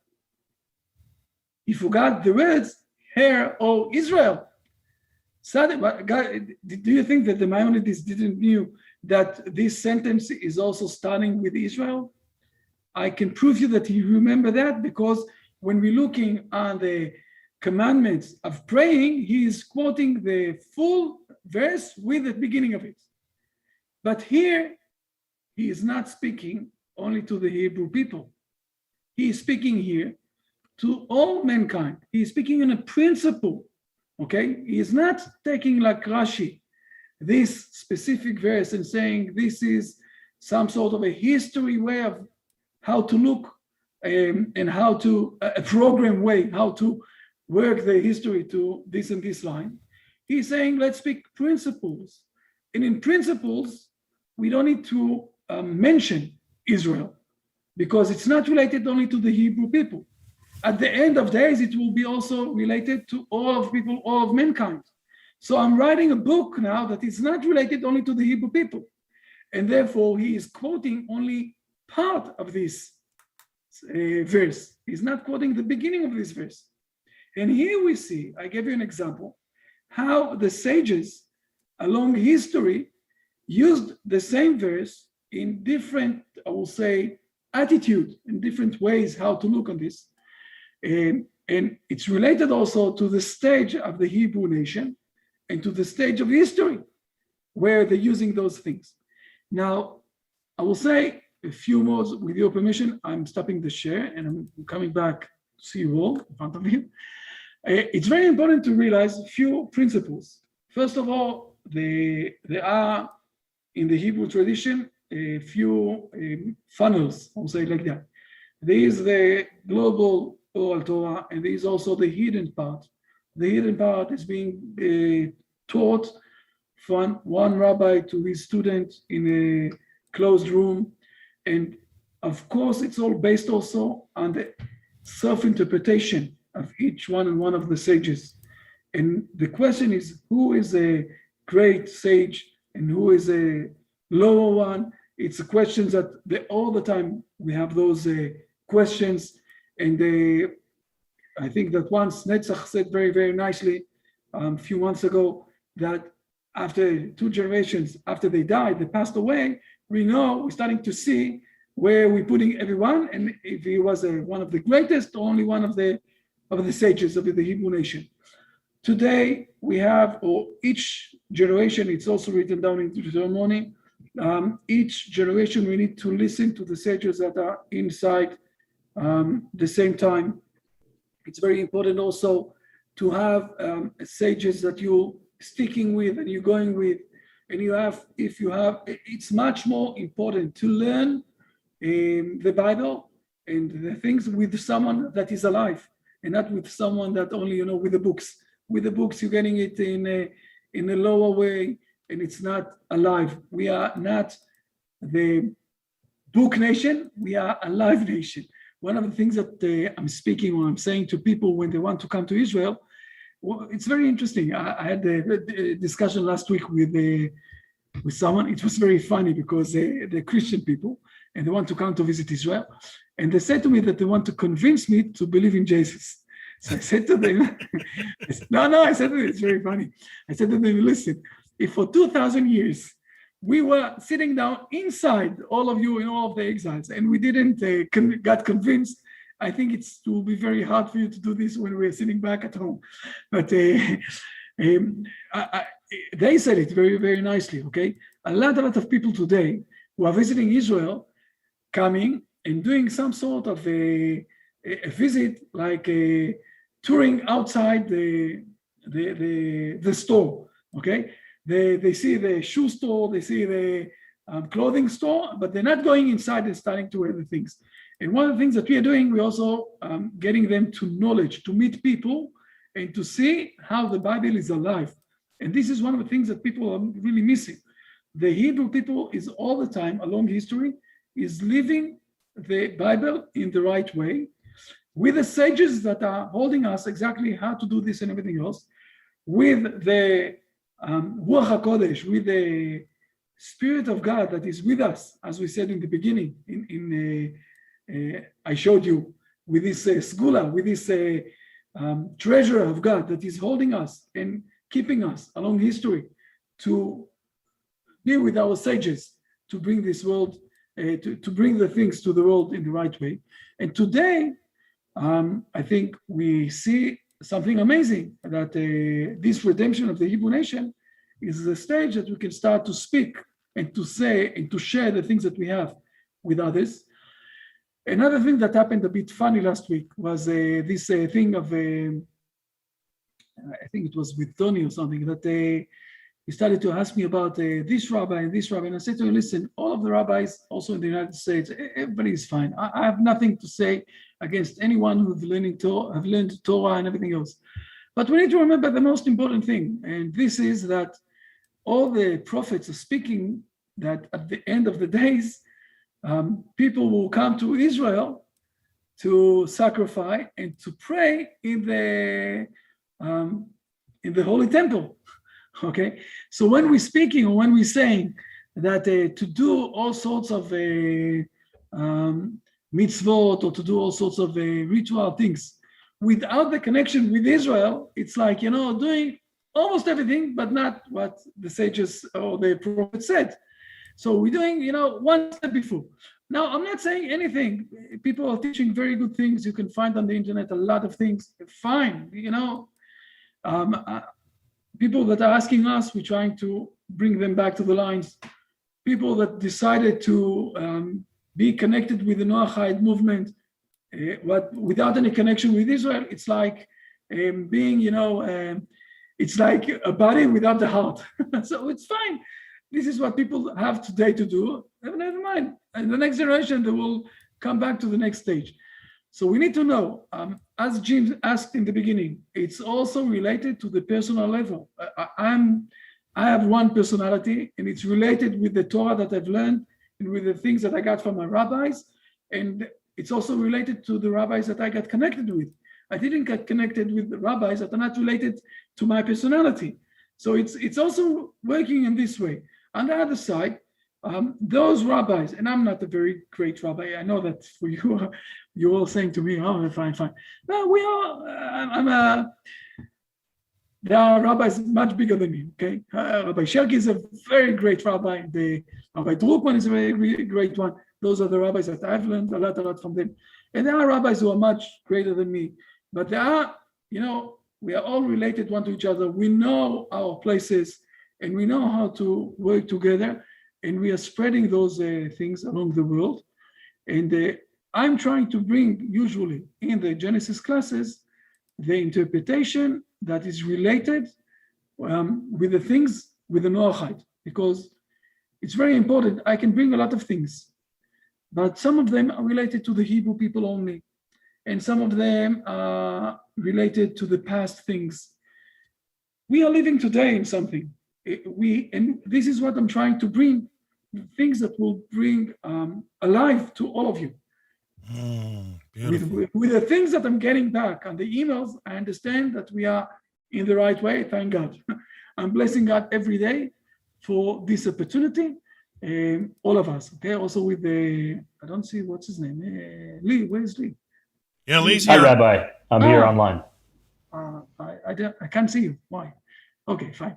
He forgot the words, Hear, O Israel. Do you think that the Maimonides didn't know that this sentence is also starting with Israel? I can prove you that he remember that because when we're looking on the commandments of praying, he is quoting the full verse with the beginning of it. But here, he is not speaking only to the Hebrew people. He is speaking here to all mankind. He is speaking in a principle. Okay, he is not taking like Rashi, this specific verse and saying this is some sort of a history way of how to look and how to, a program way, how to work the history to this and this line. He's saying, let's speak principles. And in principles, we don't need to mention Israel because it's not related only to the Hebrew people. At the end of days, it will be also related to all of people, all of mankind. So I'm writing a book now that is not related only to the Hebrew people. and therefore he is quoting only part of this verse. He's not quoting the beginning of this verse. And here we see, I gave you an example, how the sages along history used the same verse in different, I will say, attitude, in different ways how to look on this. And it's related also to the stage of the Hebrew nation and to the stage of history where they're using those things. Now, I will say a few more, with your permission. I'm stopping the share and I'm coming back to see you all in front of you. It's very important to realize a few principles. First of all, there are in the Hebrew tradition a few funnels, I'll say it like that. There is the global oral Torah, and there is also the hidden part. The hidden part is being taught from one rabbi to his student in a closed room. And of course, it's all based also on the self-interpretation of each one and one of the sages. And the question is, who is a great sage and who is a lower one? It's a question that all the time we have those questions. And I think that once Netzach said very, very nicely a few months ago that after 2 generations, after they died, they passed away, we're starting to see where we're putting everyone, and if he was one of the greatest or only one of the sages of the Hebrew nation. Today we have, or each generation, it's also written down in Deuteronomy, each generation we need to listen to the sages that are inside the same time. It's very important also to have sages that you're sticking with and you're going with, and it's much more important to learn the Bible and the things with someone that is alive, and not with someone that only, with the books. With the books, you're getting it in a lower way, and it's not alive. We are not the book nation, we are a live nation. One of the things that I'm speaking or I'm saying to people when they want to come to Israel, well, it's very interesting. I had a discussion last week with someone. It was very funny because they're Christian people and they want to come to visit Israel. And they said to me that they want to convince me to believe in Jesus. So I said to them, I said to them, it's very funny. I said to them, listen, if for 2,000 years we were sitting down inside, all of you in all of the exiles, and we didn't got convinced, I think it will be very hard for you to do this when we're sitting back at home. But they said it very, very nicely, okay? A lot of people today who are visiting Israel, coming and doing some sort of a visit, like touring outside the store, okay? They see the shoe store, they see the clothing store, but they're not going inside and starting to wear the things. And one of the things that we are doing, we're also getting them to knowledge, to meet people and to see how the Bible is alive. And this is one of the things that people are really missing. The Hebrew people is all the time, along history, is living the Bible in the right way, with the sages that are holding us exactly how to do this and everything else, with the Ruach HaKodesh, with the Spirit of God that is with us, as we said in the beginning, I showed you, with this segula, with this treasure of God that is holding us and keeping us along history to be with our sages, to bring this world, to bring the things to the world in the right way. And today, I think we see something amazing, that this redemption of the Hebrew nation is the stage that we can start to speak and to say and to share the things that we have with others. Another thing that happened a bit funny last week was this thing of, I think it was with Tony or something, that he started to ask me about this rabbi and this rabbi. And I said to him, listen, all of the rabbis, also in the United States, everybody is fine. I have nothing to say against anyone who's learned Torah and everything else. But we need to remember the most important thing. And this is that all the prophets are speaking that at the end of the days, people will come to Israel to sacrifice and to pray in the Holy Temple. Okay, so when we're speaking or when we're saying that to do all sorts of mitzvot or to do all sorts of ritual things without the connection with Israel. It's like, doing almost everything, but not what the sages or the prophet said. So we're doing, one step before. Now, I'm not saying anything. People are teaching very good things. You can find on the internet a lot of things. Fine, people that are asking us, we're trying to bring them back to the lines. People that decided to be connected with the Noahide movement, without any connection with Israel, it's like being, it's like a body without the heart. So it's fine. This is what people have today to do. Never mind. And the next generation, they will come back to the next stage. So we need to know, as Jim asked in the beginning, it's also related to the personal level. I have one personality, and it's related with the Torah that I've learned and with the things that I got from my rabbis. And it's also related to the rabbis that I got connected with. I didn't get connected with the rabbis that are not related to my personality. So it's also working in this way. On the other side, those rabbis, and I'm not a very great rabbi. I know that for you, you're all saying to me, "Oh, fine." No, we are. There are rabbis much bigger than me. Okay, Rabbi Sherki is a very great rabbi. Rabbi Drukman is a very great one. Those are the rabbis that I've learned a lot from them. And there are rabbis who are much greater than me. But there are, we are all related one to each other. We know our places, and we know how to work together. And we are spreading those things along the world. And I'm trying to bring, usually in the Genesis classes, the interpretation that is related with the things with the Noahide, because it's very important. I can bring a lot of things, but some of them are related to the Hebrew people only, and some of them are related to the past things. We are living today in something. And this is what I'm trying to bring, things that will bring alive to all of you. With the things that I'm getting back on the emails, I understand that we are in the right way. Thank God. I'm blessing God every day for this opportunity. All of us. Okay. Also with I don't see what's his name. Lee. Where's Lee? Yeah, Lee's here. Hi, Rabbi. I'm here online. I can't see you. Why? Okay, fine.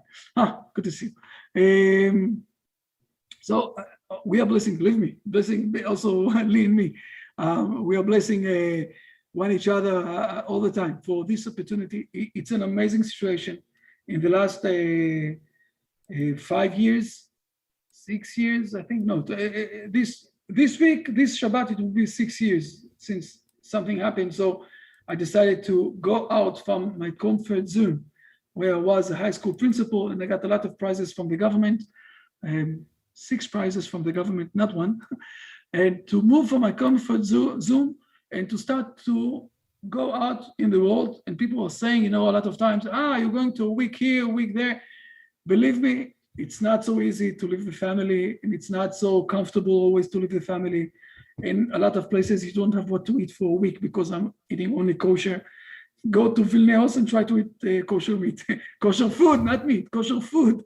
Good to see you. So we are blessing. Believe me, blessing also Lee and me. We are blessing one each other all the time for this opportunity. It's an amazing situation. In the last 5 years, 6 years, I think. No, this week, this Shabbat, it will be 6 years since something happened. So I decided to go out from my comfort zone, where I was a high school principal, and I got a lot of prizes from the government. 6 prizes from the government, not one. And to move from my comfort zone and to start to go out in the world. And people are saying, a lot of times, you're going to a week here, a week there. Believe me, it's not so easy to leave the family, and it's not so comfortable always to leave the family. In a lot of places, you don't have what to eat for a week because I'm eating only kosher. Go to Vilnius and try to eat kosher meat, kosher food, not meat, kosher food.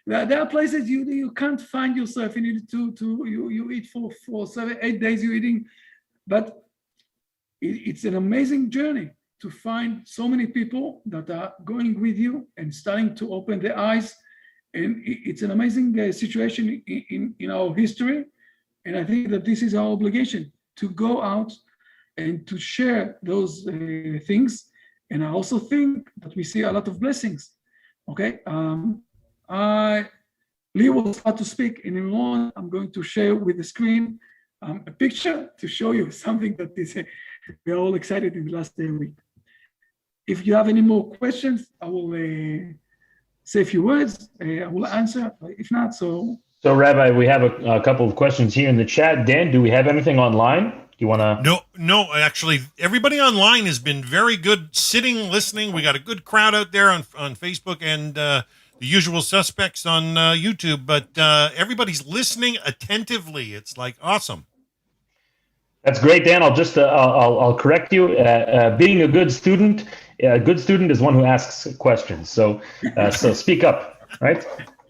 There are places you can't find yourself. You need you eat for 7, 8 days. You're eating, but it's an amazing journey to find so many people that are going with you and starting to open their eyes. And it's an amazing situation in our history. And I think that this is our obligation to go out and to share those things. And I also think that we see a lot of blessings. Okay. Lee will start to speak in a moment. I'm going to share with the screen a picture to show you something that we are all excited in the last week. If you have any more questions, I will say a few words. I will answer. If not, so Rabbi, we have a couple of questions here in the chat. Dan, do we have anything online? Do you want to? No. Actually, everybody online has been very good, sitting, listening. We got a good crowd out there on Facebook and the usual suspects on YouTube. But everybody's listening attentively. It's like awesome. That's great, Dan. I'll just I'll correct you. Being a good student is one who asks questions. So speak up, right?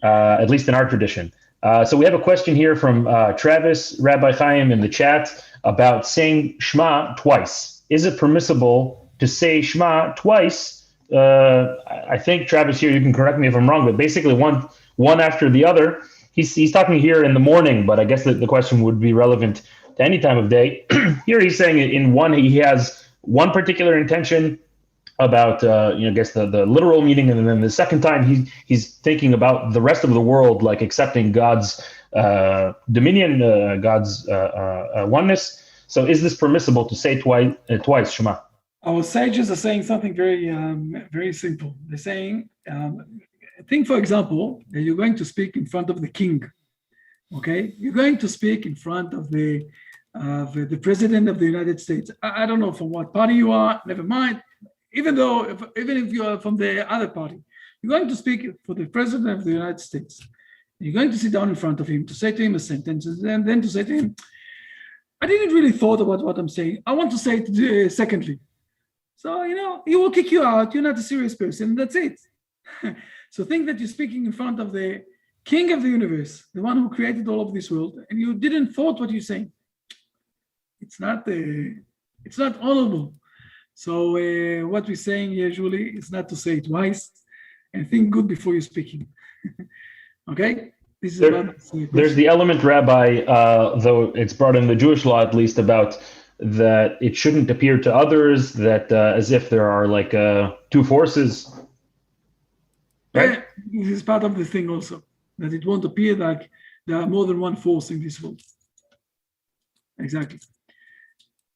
At least in our tradition. So we have a question here from Travis, Rabbi Chaim in the chat about saying Shema twice. Is it permissible to say Shema twice? I think, Travis, here, you can correct me if I'm wrong, but basically one after the other. He's talking here in the morning, but I guess the question would be relevant to any time of day. Here he's saying in one, he has one particular intention about I guess the literal meaning, and then the second time he's thinking about the rest of the world, like accepting God's dominion, God's oneness. So is this permissible to say twice Shema? Our sages are saying something very very simple. They're saying, think, for example, that you're going to speak in front of the king. Okay, you're going to speak in front of the president of the United States. I don't know from what party you are. Never mind. Even if you are from the other party, you're going to speak for the president of the United States. You're going to sit down in front of him to say to him a sentence, and then to say to him, I didn't really thought about what I'm saying. I want to say it secondly. So, he will kick you out. You're not a serious person. That's it. So think that you're speaking in front of the king of the universe, the one who created all of this world, and you didn't thought what you're saying. It's not honorable. So what we're saying usually is not to say it twice, and think good before you're speaking. Okay? This is there's the element, Rabbi, though it's brought in the Jewish law at least, about that it shouldn't appear to others that as if there are like two forces. Right? Yeah, this is part of the thing also, that it won't appear like there are more than one force in this world. Exactly.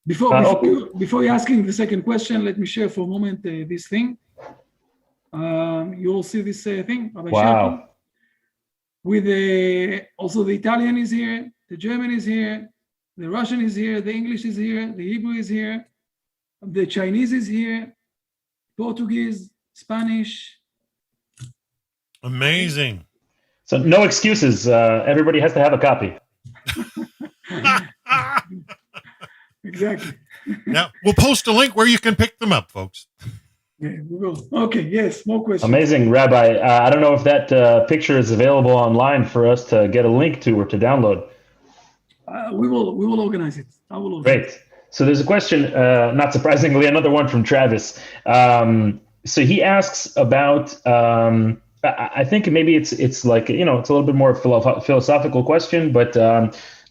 Before you're asking the second question, let me share for a moment this thing. You all see this thing? Wow. With also the Italian is here, the German is here, the Russian is here, the English is here, the Hebrew is here, the Chinese is here, Portuguese, Spanish. Amazing. So no excuses. Everybody has to have a copy. Exactly. Now, we'll post a link where you can pick them up, folks. Yeah, we will. Okay, yes, more questions. Amazing, Rabbi. I don't know if that picture is available online for us to get a link to or to download. We will organize it. I will organize Great. So there's a question, not surprisingly, another one from Travis. So he asks about, I think maybe it's like, it's a little bit more philosophical question, but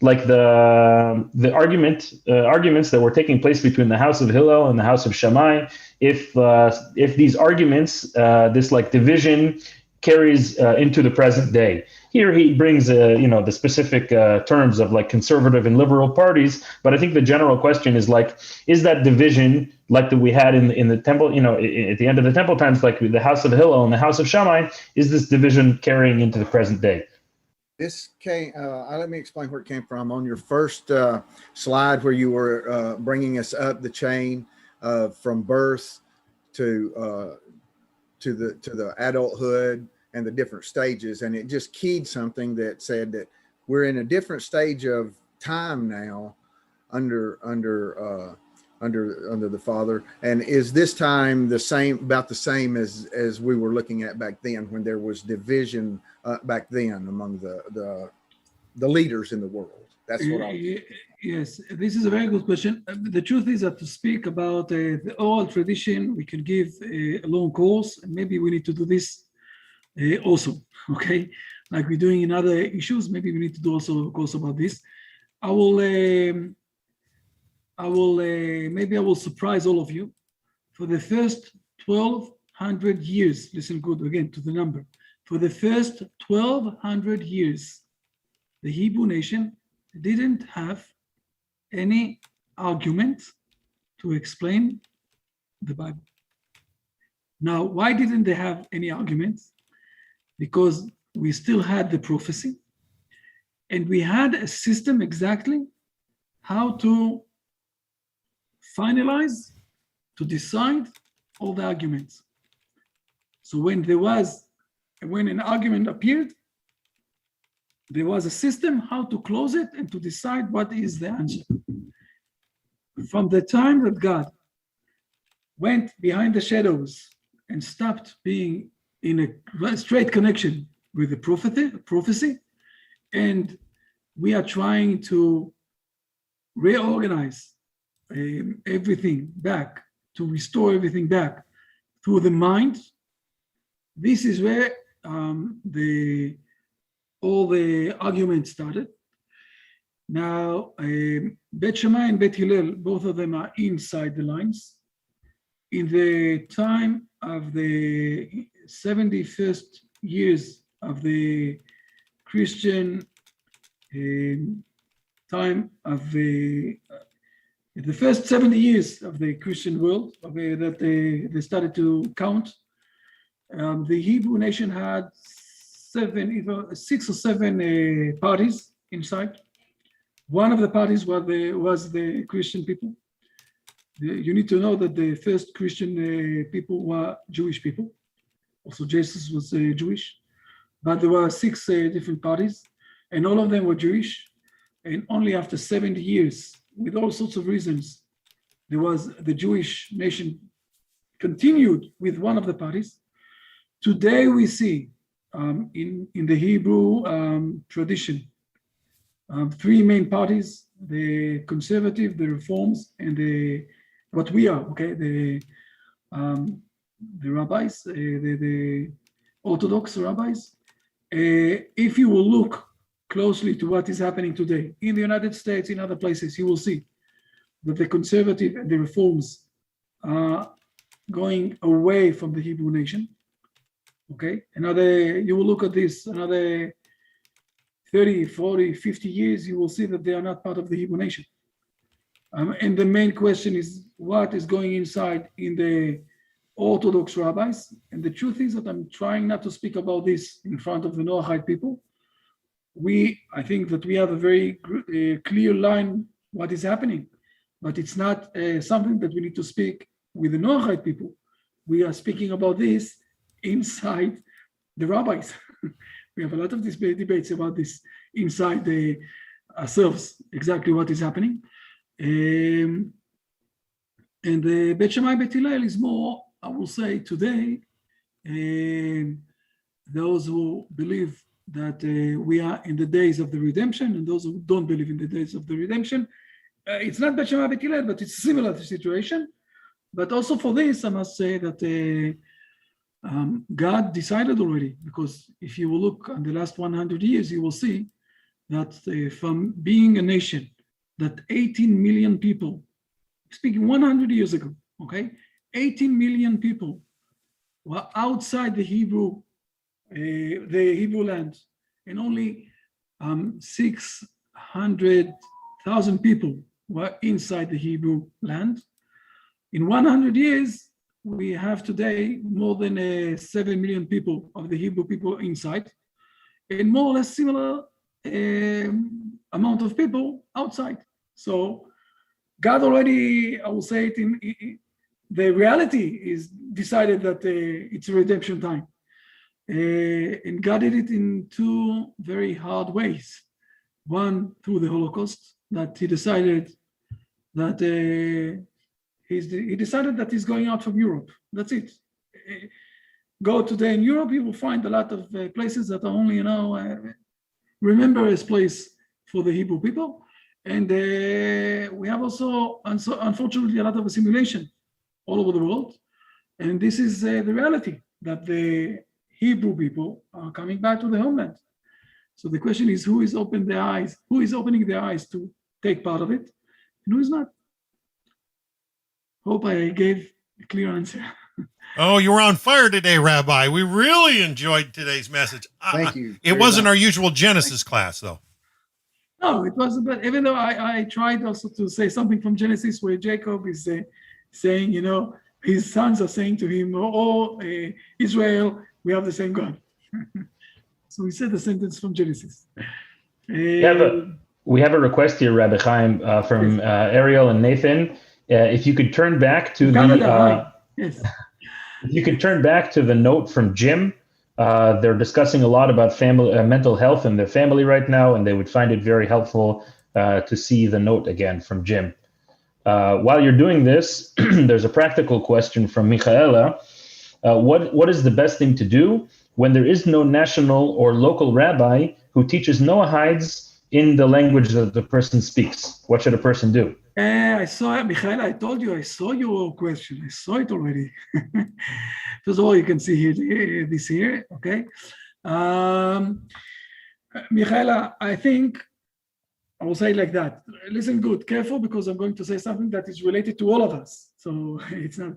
like the arguments that were taking place between the house of Hillel and the house of Shammai, if these arguments, this like division carries into the present day. Here he brings the specific terms of like conservative and liberal parties, but I think the general question is like, is that division like that we had in the temple, at the end of the temple times, like the house of Hillel and the house of Shammai, is this division carrying into the present day? This came, let me explain where it came from. On your first slide where you were bringing us up the chain from birth to the adulthood and the different stages, and it just keyed something that said that we're in a different stage of time now under the Father. And is this time about the same as we were looking at back then, when there was division back then among the leaders in the world? That's what Yes, this is a very good question. The truth is that to speak about the oral tradition, we can give a long course, and maybe we need to do this also, okay? Like we're doing in other issues, maybe we need to do also a course about this. I will surprise all of you. For the first 1,200 years, listen good again to the number. For the first 1,200 years, the Hebrew nation didn't have any argument to explain the Bible. Now, why didn't they have any arguments? Because we still had the prophecy, and we had a system exactly how to finalize, to decide all the arguments. So when an argument appeared, there was a system how to close it and to decide what is the answer. From the time that God went behind the shadows and stopped being in a straight connection with the prophecy, And we are trying to reorganize everything back, to restore everything back through the mind. This is where all the arguments started. Now, Bet Shammai and Bet Hillel, both of them are inside the lines. In the time of the 71st years of the Christian time of the first 70 years of the Christian world, that they started to count, the Hebrew nation had 6 or 7 parties inside. One of the parties was the Christian people. You need to know that the first Christian people were Jewish people. Also, Jesus was Jewish, but there were 6 different parties, and all of them were Jewish. And only after 70 years, with all sorts of reasons, the Jewish nation continued with one of the parties. Today we see in the Hebrew tradition 3 main parties: the conservative, the reforms, and what we are, okay, the rabbis, the Orthodox rabbis. If you will look closely to what is happening today in the United States, in other places, you will see that the conservative and the reforms are going away from the Hebrew nation. Okay, you will look at this, another 30, 40, 50 years, you will see that they are not part of the Hebrew nation. And the main question is what is going inside in the Orthodox rabbis. And the truth is that I'm trying not to speak about this in front of the Noahide people. I think that we have a very clear line what is happening, but it's not something that we need to speak with the Noahide people. We are speaking about this inside the rabbis. We have a lot of these debates about this inside ourselves, exactly what is happening. And the Bet Shammai Bet Hillel is more, I will say today, those who believe that we are in the days of the redemption, and those who don't believe in the days of the redemption. It's not Bet Shammai Bet Hillel, but it's a similar situation. But also for this, I must say that God decided already, because if you will look on the last 100 years, you will see that from being a nation that 18 million people, speaking 100 years ago, okay, 18 million people were outside the Hebrew land, and only 600,000 people were inside the Hebrew land. In 100 years, we have today more than 7 million people of the Hebrew people inside, and more or less similar amount of people outside. So God already, I will say it, in the reality is decided that it's a redemption time. And God did it in 2 very hard ways. One, through the Holocaust, that he decided that he decided that he's going out from Europe. That's it. Go today in Europe, you will find a lot of places that are only, remember as place for the Hebrew people. And we have also, unfortunately, a lot of assimilation all over the world. And this is the reality, that the Hebrew people are coming back to the homeland. So the question is, who is opening their eyes to take part of it, and who is not? Hope I gave a clear answer. Oh, you were on fire today, Rabbi. We really enjoyed today's message. Thank you. It wasn't our usual Genesis class, though. No, it wasn't. But even though I tried also to say something from Genesis, where Jacob is saying, his sons are saying to him, Israel, we have the same God. So we said the sentence from Genesis. We have a request here, Rabbi Chaim, from Ariel and Nathan. If you could turn back to yes. If you could turn back to the note from Jim. They're discussing a lot about mental health in their family right now, and they would find it very helpful to see the note again from Jim. While you're doing this, there's a practical question from Michaela. What is the best thing to do when there is no national or local rabbi who who teaches Noahides in the language that the person speaks. What should a person do? I saw it, Michael. I told you, I saw your question. I saw it already. First of all, you can see here, this here, okay? Michaela, I think I will say it like that. Listen good, careful, because I'm going to say something that is related to all of us. So it's not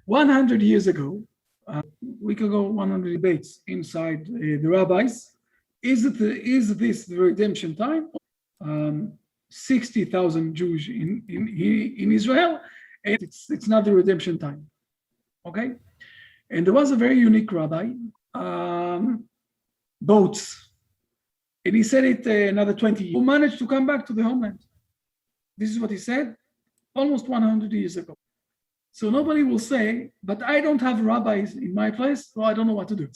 100 years ago, we could go 100 debates inside the rabbis. Is this the redemption time? 60,000 Jews in Israel, and it's not the redemption time. Okay? And there was a very unique rabbi, boats. And he said it another 20 years, who managed to come back to the homeland. This is what he said almost 100 years ago. So nobody will say, but I don't have rabbis in my place, so I don't know what to do.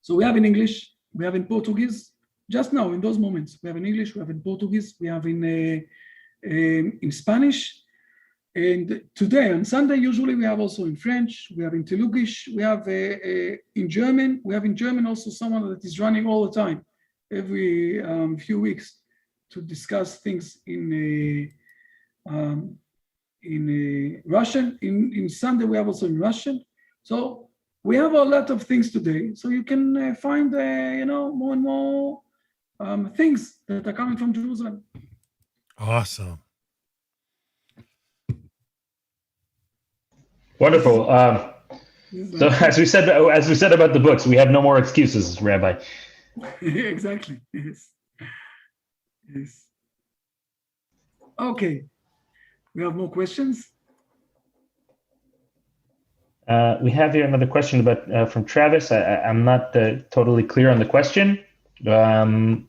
So we have in English, we have in Portuguese, just now in those moments, we have in English, we have in Portuguese, we have in Spanish. And today, on Sunday, usually we have also in French, we have in Telugish, we have in German. We have in German also someone that is running all the time, every few weeks, to discuss things in Russian. In Sunday, we have also in Russian. So we have a lot of things today. So you can find, more and more things that are coming from Jerusalem. Awesome. Wonderful. So as we said about the books, we have no more excuses, Rabbi. Exactly. Yes. Yes. Okay. We have more questions. We have here another question about from Travis. I'm not totally clear on the question. If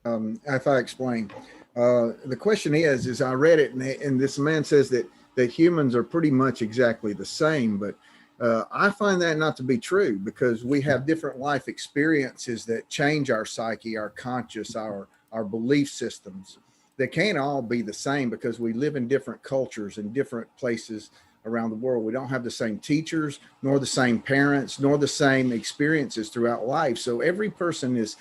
I explain, the question is I read it, and this man says that humans are pretty much exactly the same, but I find that not to be true, because we have different life experiences that change our psyche, our conscious, our belief systems. They can't all be the same because we live in different cultures and different places around the world. We don't have the same teachers, nor the same parents, nor the same experiences throughout life. So every person is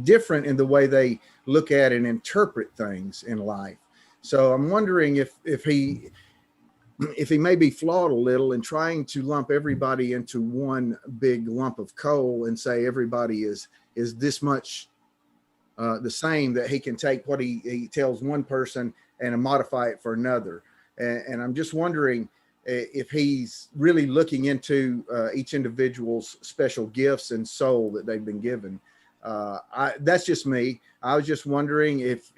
different in the way they look at and interpret things in life. So I'm wondering if he may be flawed a little in trying to lump everybody into one big lump of coal and say everybody is this much the same, that he can take what he tells one person and modify it for another. And I'm just wondering if he's really looking into each individual's special gifts and soul that they've been given. That's just me. I was just wondering if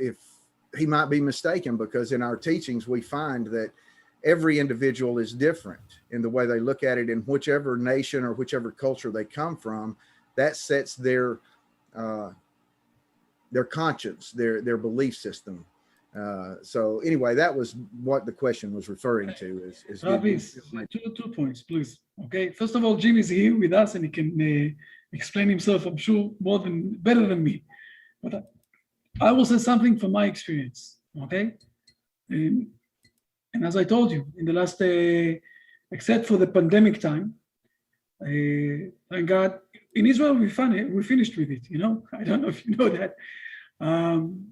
he might be mistaken, because in our teachings, we find that every individual is different in the way they look at it in whichever nation or whichever culture they come from. That sets their conscience, their belief system. So anyway, that was what the question was referring to. Rabbi, two points, please. Okay. First of all, Jim is here with us, and he can explain himself, I'm sure, better than me. But I will say something from my experience. Okay. And as I told you, in the last, except for the pandemic time, thank God, in Israel we finished with it. I don't know if you know that.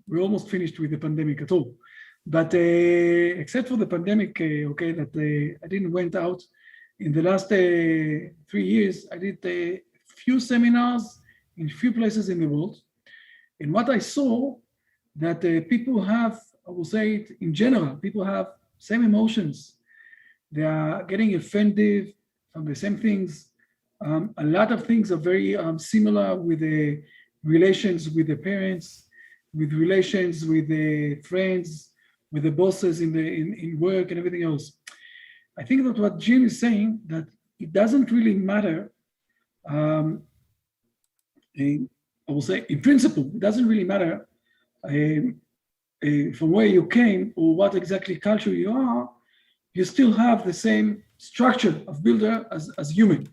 We almost finished with the pandemic at all. But except for the pandemic, that I didn't went out. In the last 3 years, I did a few seminars in a few places in the world. And what I saw, that people have, I will say it in general, people have same emotions. They are getting offended from the same things. A lot of things are very similar with the relations with the parents, with relations with the friends, with the bosses in work and everything else. I think that what Jim is saying, that it doesn't really matter. I will say, in principle, it doesn't really matter from where you came or what exactly culture you are. You still have the same structure of builder as human.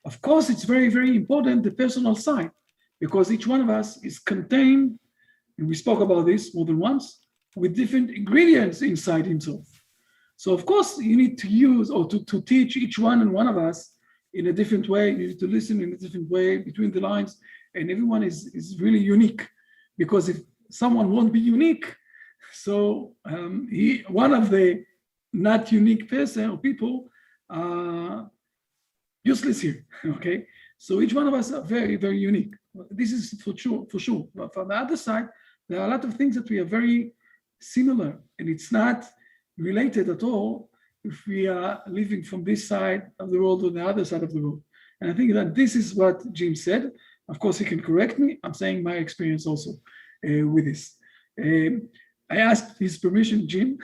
Of course, it's very, very important, the personal side, because each one of us is contained, and we spoke about this more than once, with different ingredients inside himself. So of course, you need to use or to teach each one and one of us in a different way. You need to listen in a different way between the lines, and everyone is really unique. Because if someone won't be unique, so one of the not unique person or people useless here. Okay, so each one of us are very, very unique. This is for sure. But from the other side, there are a lot of things that we are very similar, and it's not related at all if we are living from this side of the world or the other side of the world. And I think that this is what Jim said. Of course, he can correct me. I'm saying my experience also with this. I asked his permission, Jim,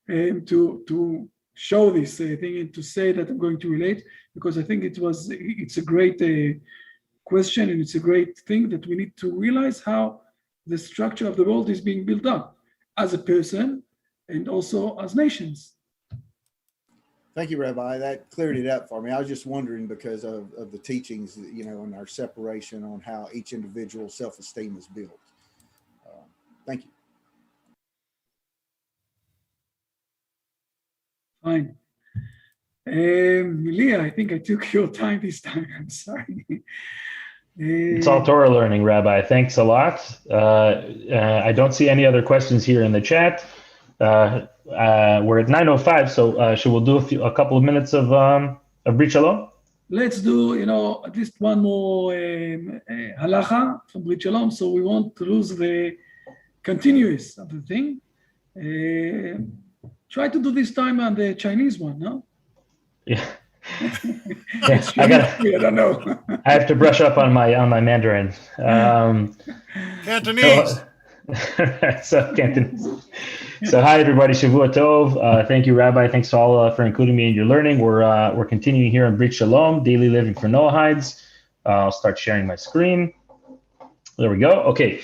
to show this thing and to say that I'm going to relate, because I think it's a great question, and it's a great thing that we need to realize how the structure of the world is being built up as a person and also as nations. Thank you, Rabbi. That cleared it up for me. I was just wondering because of the teachings, and our separation on how each individual self-esteem is built. Thank you. Fine. Leah, I think I took your time this time. I'm sorry. It's all Torah learning, Rabbi. Thanks a lot. I don't see any other questions here in the chat. We're at 9:05, so should we do a couple of minutes of Brit Shalom? Let's do, at least one more halacha from Brit Shalom, so we won't lose the continuous of the thing. Try to do this time on the Chinese one, no? Yeah. I don't know. I have to brush up on my Mandarin. Cantonese. So Cantonese. So hi everybody, Shavua Tov. Thank you, Rabbi. Thanks to all for including me in your learning. We're continuing here on Brit Shalom, Daily Living for Noahides. I'll start sharing my screen. There we go. Okay,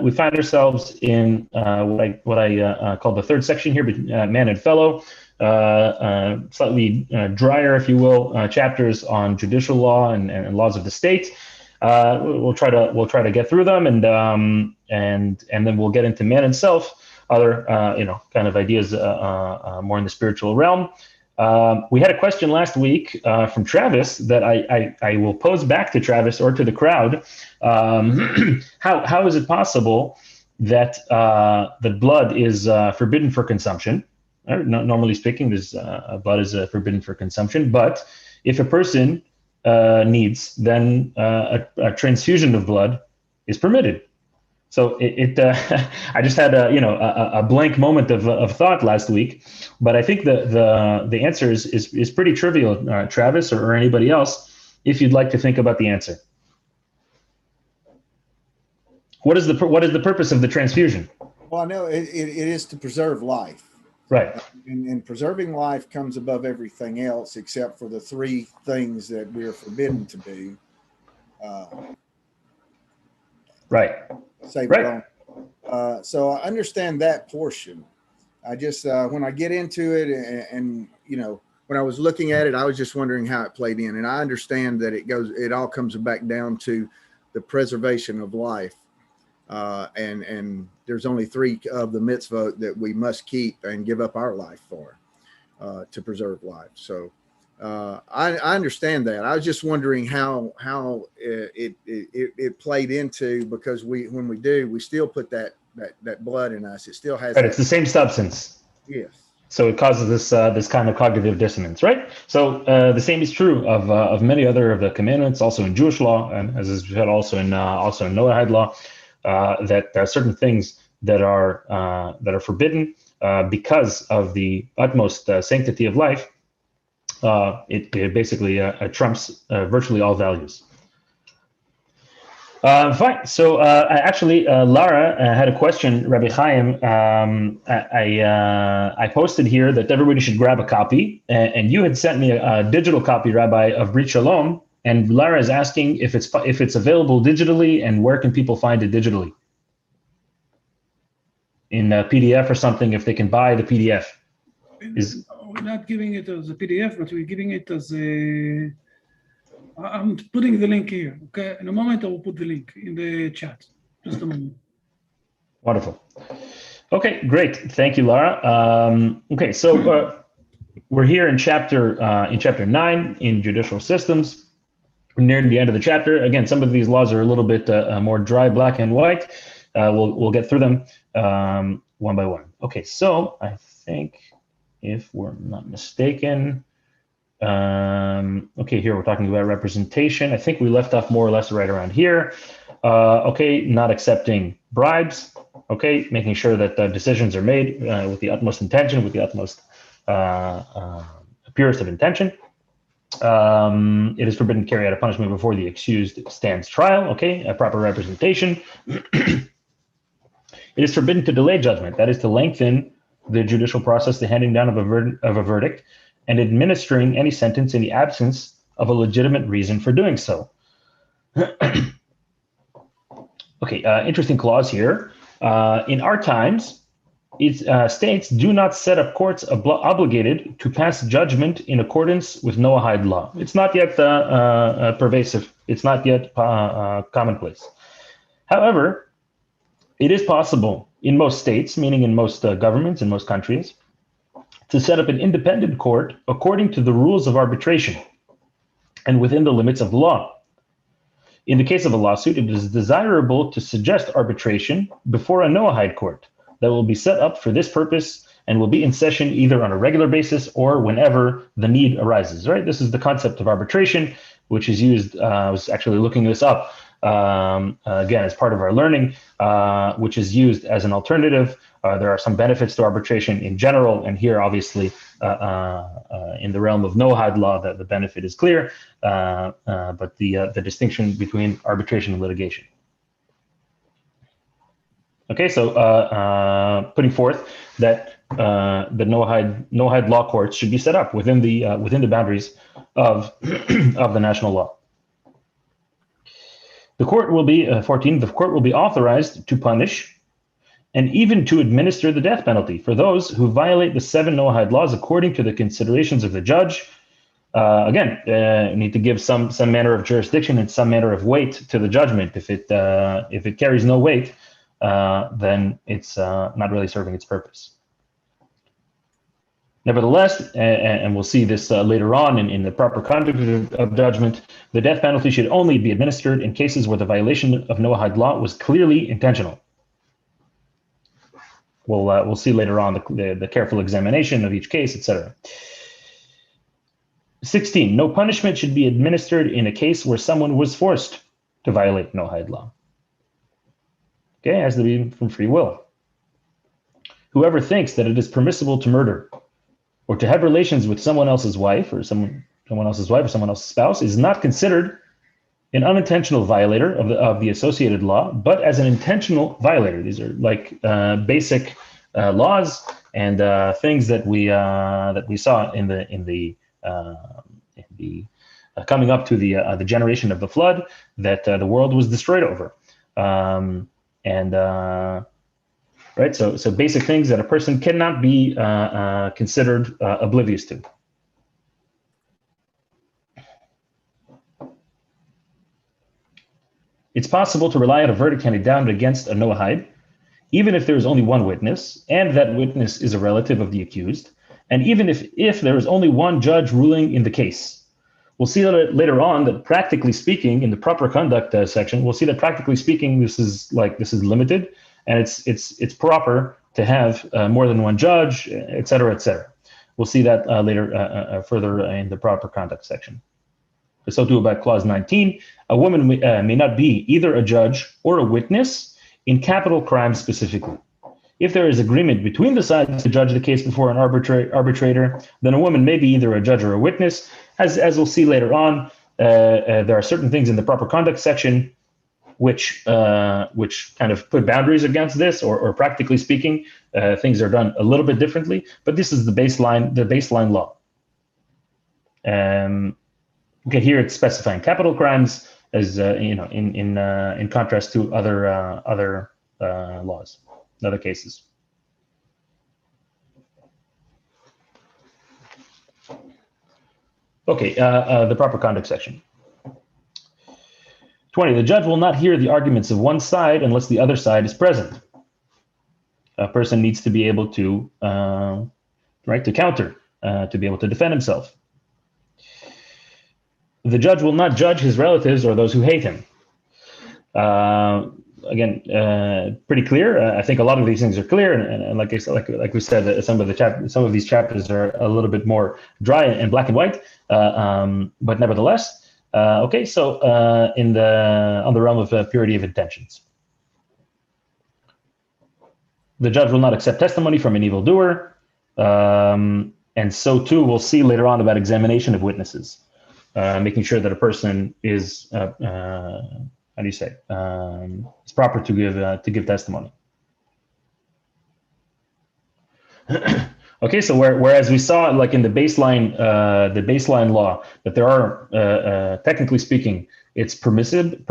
we find ourselves in what I call the third section here, man and fellow. Slightly drier, if you will, chapters on judicial law and laws of the state. We'll try to get through them, and then we'll get into man and self, other kind of ideas more in the spiritual realm. We had a question last week from Travis that I will pose back to Travis or to the crowd. How is it possible that that blood is forbidden for consumption? Normally speaking, blood is forbidden for consumption, but if a person needs, then a transfusion of blood is permitted. So I just had a blank moment of thought last week, but I think the answer is pretty trivial, Travis or anybody else, if you'd like to think about the answer. What is the purpose of the transfusion? Well, I know it is to preserve life. Right. And preserving life comes above everything else, except for the three things that we are forbidden to do. Right. Save right. So I understand that portion. I just when I get into it, and when I was looking at it, I was just wondering how it played in, and I understand that it all comes back down to the preservation of life. And there's only three of the mitzvot that we must keep and give up our life for, to preserve life. So I understand that. I was just wondering how it played into, because when we still put that blood in us, it still has. Right, it's the same substance. Yes. So it causes this kind of cognitive dissonance, right? So the same is true of many other of the commandments, also in Jewish law, and as is said also in Noahide law. That there are certain things that are forbidden because of the utmost sanctity of life. It basically trumps virtually all values. Fine. So actually, Lara had a question, Rabbi Chaim. I posted here that everybody should grab a copy, and you had sent me a digital copy, Rabbi, of Brit Shalom. And Lara is asking if it's available digitally, and where can people find it digitally? In a PDF or something, if they can buy the PDF. We're not giving it as a PDF, but we're giving it as a. I'm putting the link here. Okay, in a moment I will put the link in the chat. Just a moment. Wonderful. Okay, great. Thank you, Lara. Okay, so We're here in chapter 9 in judicial systems. We're nearing the end of the chapter. Again, some of these laws are a little bit more dry, black and white. We'll get through them one by one. Okay, so I think, if we're not mistaken, okay, here we're talking about representation. I think we left off more or less right around here. Okay, not accepting bribes. Okay, making sure that decisions are made with the utmost intention, with the utmost purest of intention. It is forbidden to carry out a punishment before the accused stands trial. Okay, a proper representation. It is forbidden to delay judgment. That is to lengthen the judicial process, the handing down of a verdict, and administering any sentence in the absence of a legitimate reason for doing so. Okay, interesting clause here. In our times, states do not set up courts obligated to pass judgment in accordance with Noahide law. It's not yet pervasive. It's not yet commonplace. However, it is possible in most states, meaning in most governments, in most countries, to set up an independent court according to the rules of arbitration and within the limits of the law. In the case of a lawsuit, it is desirable to suggest arbitration before a Noahide court that will be set up for this purpose and will be in session either on a regular basis or whenever the need arises, right? This is the concept of arbitration, which is used, I was actually looking this up, again, as part of our learning, which is used as an alternative. There are some benefits to arbitration in general, and here, obviously, in the realm of Noahide law, that the benefit is clear, but the distinction between arbitration and litigation. Okay, so putting forth that the Noahide law courts should be set up within the boundaries of of the national law. The court will be 14. The court will be authorized to punish and even to administer the death penalty for those who violate the 7 Noahide laws according to the considerations of the judge. Again, need to give some manner of jurisdiction and some manner of weight to the judgment. If it carries no weight, then it's not really serving its purpose. Nevertheless, and we'll see this later on in the proper conduct of judgment, the death penalty should only be administered in cases where the violation of Noahide law was clearly intentional. We'll see later on the careful examination of each case, etc. 16, no punishment should be administered in a case where someone was forced to violate Noahide law. Okay, it has to be from free will. Whoever thinks that it is permissible to murder or to have relations with someone else's wife or someone else's spouse is not considered an unintentional violator of the associated law, but as an intentional violator. These are like basic laws and things that we saw in the coming up to the generation of the flood that the world was destroyed over, right. So basic things that a person cannot be considered oblivious to. It's possible to rely on a verdict handed down against a Noahide, even if there is only one witness, and that witness is a relative of the accused, and even if there is only one judge ruling in the case. We'll see that later on that practically speaking, in the proper conduct section, we'll see that practically speaking, this is limited, and it's proper to have more than one judge, et cetera, et cetera. We'll see that later further in the proper conduct section. So too about clause 19, a woman may not be either a judge or a witness in capital crimes specifically. If there is agreement between the sides to judge the case before an arbitrator, then a woman may be either a judge or a witness. As we'll see later on, there are certain things in the proper conduct section which kind of put boundaries against this, or practically speaking, things are done a little bit differently. But this is the baseline law. Okay, here it's specifying capital crimes as in contrast to other laws, other cases. Okay, the proper conduct section. 20, the judge will not hear the arguments of one side unless the other side is present. A person needs to be able to to counter to be able to defend himself. The judge will not judge his relatives or those who hate him. Again, pretty clear. I think a lot of these things are clear, and like I said, like we said, some of these chapters are a little bit more dry and black and white, but nevertheless, okay. So on the realm of purity of intentions, the judge will not accept testimony from an evildoer, and so too we'll see later on about examination of witnesses, making sure that a person is how do you say? It's proper to give testimony. Okay, so whereas we saw like in the baseline law that there are technically speaking, it's permitted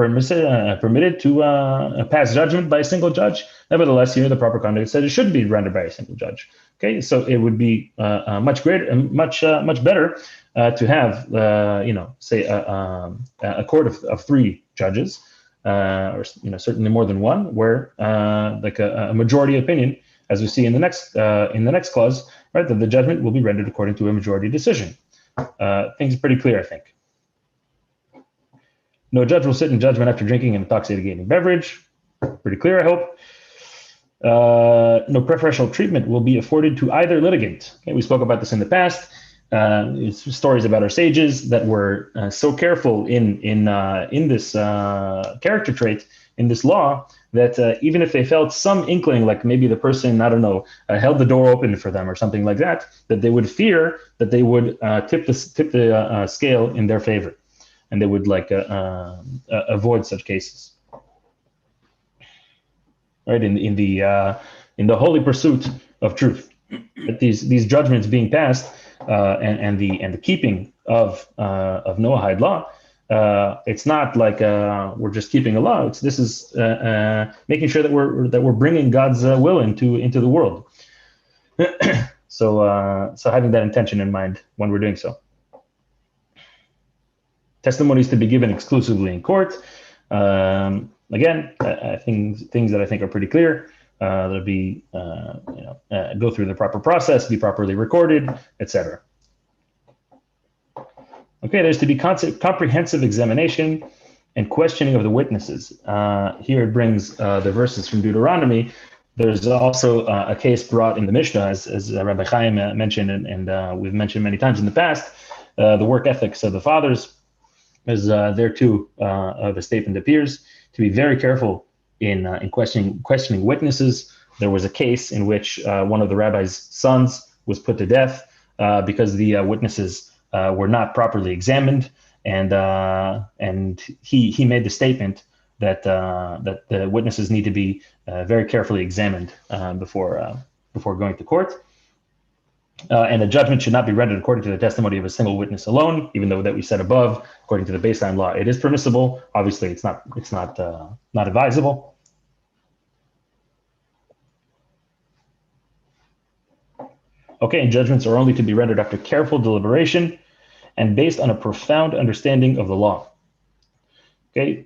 to pass judgment by a single judge. Nevertheless, the proper conduct said it should be rendered by a single judge. Okay, so it would be much better to have say a court of three judges. Or certainly more than one, where like a majority opinion, as we see in the next clause, right, that the judgment will be rendered according to a majority decision. Things are pretty clear, I think. No judge will sit in judgment after drinking an intoxicating beverage. Pretty clear, I hope. No preferential treatment will be afforded to either litigant. Okay, we spoke about this in the past. It's stories about our sages that were so careful in this character trait in this law that even if they felt some inkling, like maybe the person, I don't know, held the door open for them or something like that, that they would fear that they would tip the scale in their favor, and they would like avoid such cases. Right, in the holy pursuit of truth, that these judgments being passed. And the keeping of Noahide law, it's not like we're just keeping a law. This is making sure that we're bringing God's will into the world. So having that intention in mind when we're doing so. Testimonies to be given exclusively in court. Again, things that I think are pretty clear. There'll be, go through the proper process, be properly recorded, etc. Okay, there's to be comprehensive examination and questioning of the witnesses. Here it brings the verses from Deuteronomy. There's also a case brought in the Mishnah, as Rabbi Chaim mentioned, and we've mentioned many times in the past. The work ethics of the fathers is there too. The statement appears to be very careful in questioning witnesses. There was a case in which one of the rabbi's sons was put to death because the witnesses were not properly examined, and he made the statement that the witnesses need to be very carefully examined before going to court. And the judgment should not be rendered according to the testimony of a single witness alone, even though that we said above, according to the baseline law, it is permissible. Obviously, it's not advisable. Okay, and judgments are only to be rendered after careful deliberation and based on a profound understanding of the law. Okay,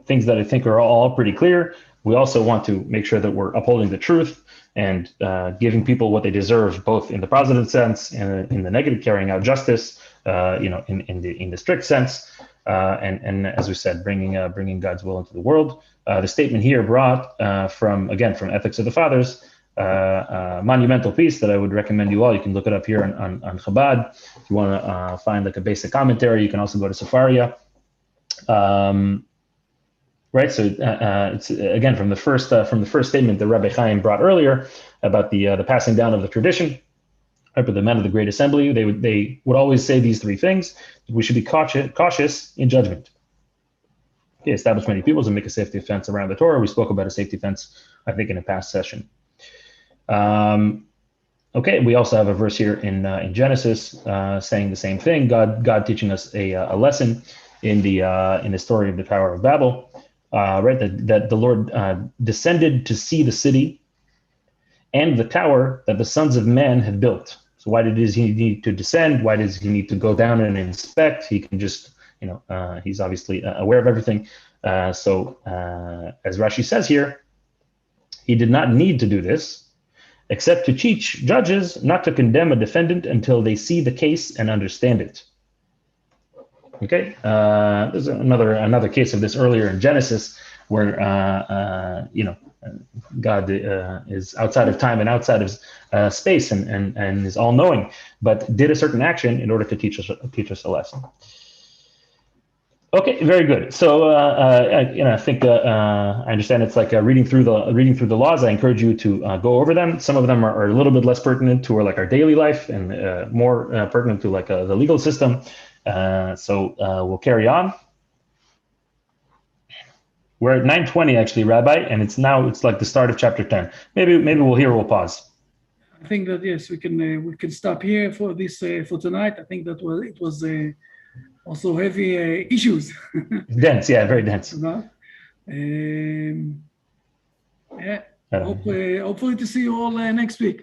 things that I think are all pretty clear. We also want to make sure that we're upholding the truth and giving people what they deserve, both in the positive sense and in the negative, carrying out justice, in the strict sense, and as we said, bringing God's will into the world. The statement here brought from Ethics of the Fathers, monumental piece that I would recommend you all. You can look it up here on Chabad. If you want to find like a basic commentary, you can also go to Sefaria. Right, so it's again from the first statement that Rabbi Chaim brought earlier about the passing down of the tradition. Right, but the men of the Great Assembly, they would always say these three things: we should be cautious in judgment. Okay, establish many peoples and make a safety fence around the Torah. We spoke about a safety fence, I think, in a past session. Okay, we also have a verse here in Genesis saying the same thing. God teaching us a lesson in the story of the Tower of Babel. Right, that the Lord descended to see the city and the tower that the sons of man had built. So why does he need to descend? Why does he need to go down and inspect? He can just, he's obviously aware of everything. So as Rashi says here, he did not need to do this, except to teach judges not to condemn a defendant until they see the case and understand it. Okay, there's another case of this earlier in Genesis, where God is outside of time and outside of space and is all knowing, but did a certain action in order to teach us a lesson. Okay, very good. So I think I understand it's like reading through the laws. I encourage you to go over them. Some of them are a little bit less pertinent to our daily life, and more pertinent to the legal system. So we'll carry on. We're at 9:20 actually, Rabbi, and it's like the start of chapter 10. Maybe we'll pause. I think that yes, we can stop here for this for tonight. I think that it was also heavy issues. Dense, yeah, very dense. Hopefully to see you all next week.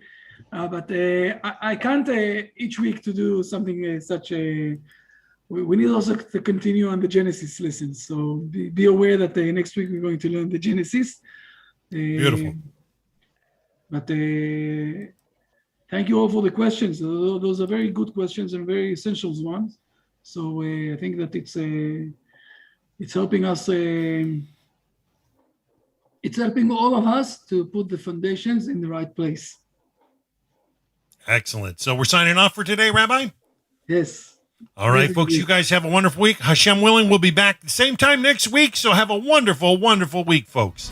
But I can't each week to do something such a. We need also to continue on the Genesis lessons. So be aware that next week we're going to learn the Genesis. Beautiful. But thank you all for the questions. Those are very good questions and very essential ones. So I think that it's helping us. It's helping all of us to put the foundations in the right place. Excellent. So we're signing off for today, Rabbi? Yes. All right, folks, you guys have a wonderful week. Hashem willing, we'll be back the same time next week. So have a wonderful, wonderful week, folks.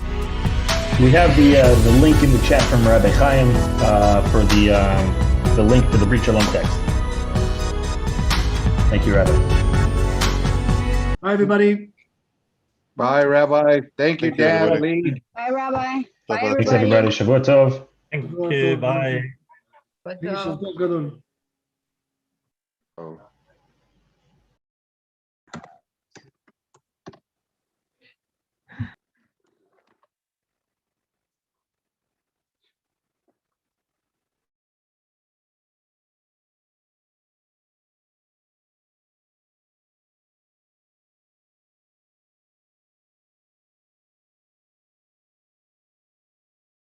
We have the link in the chat from Rabbi Chaim for the link to the Brit Shalom text. Thank you, Rabbi. Bye, everybody. Bye, Rabbi. Thank you, Dan. Lee. Bye, Rabbi. Bye, Thanks, everybody. Shavua Tov. Thank you. Bye. Bye.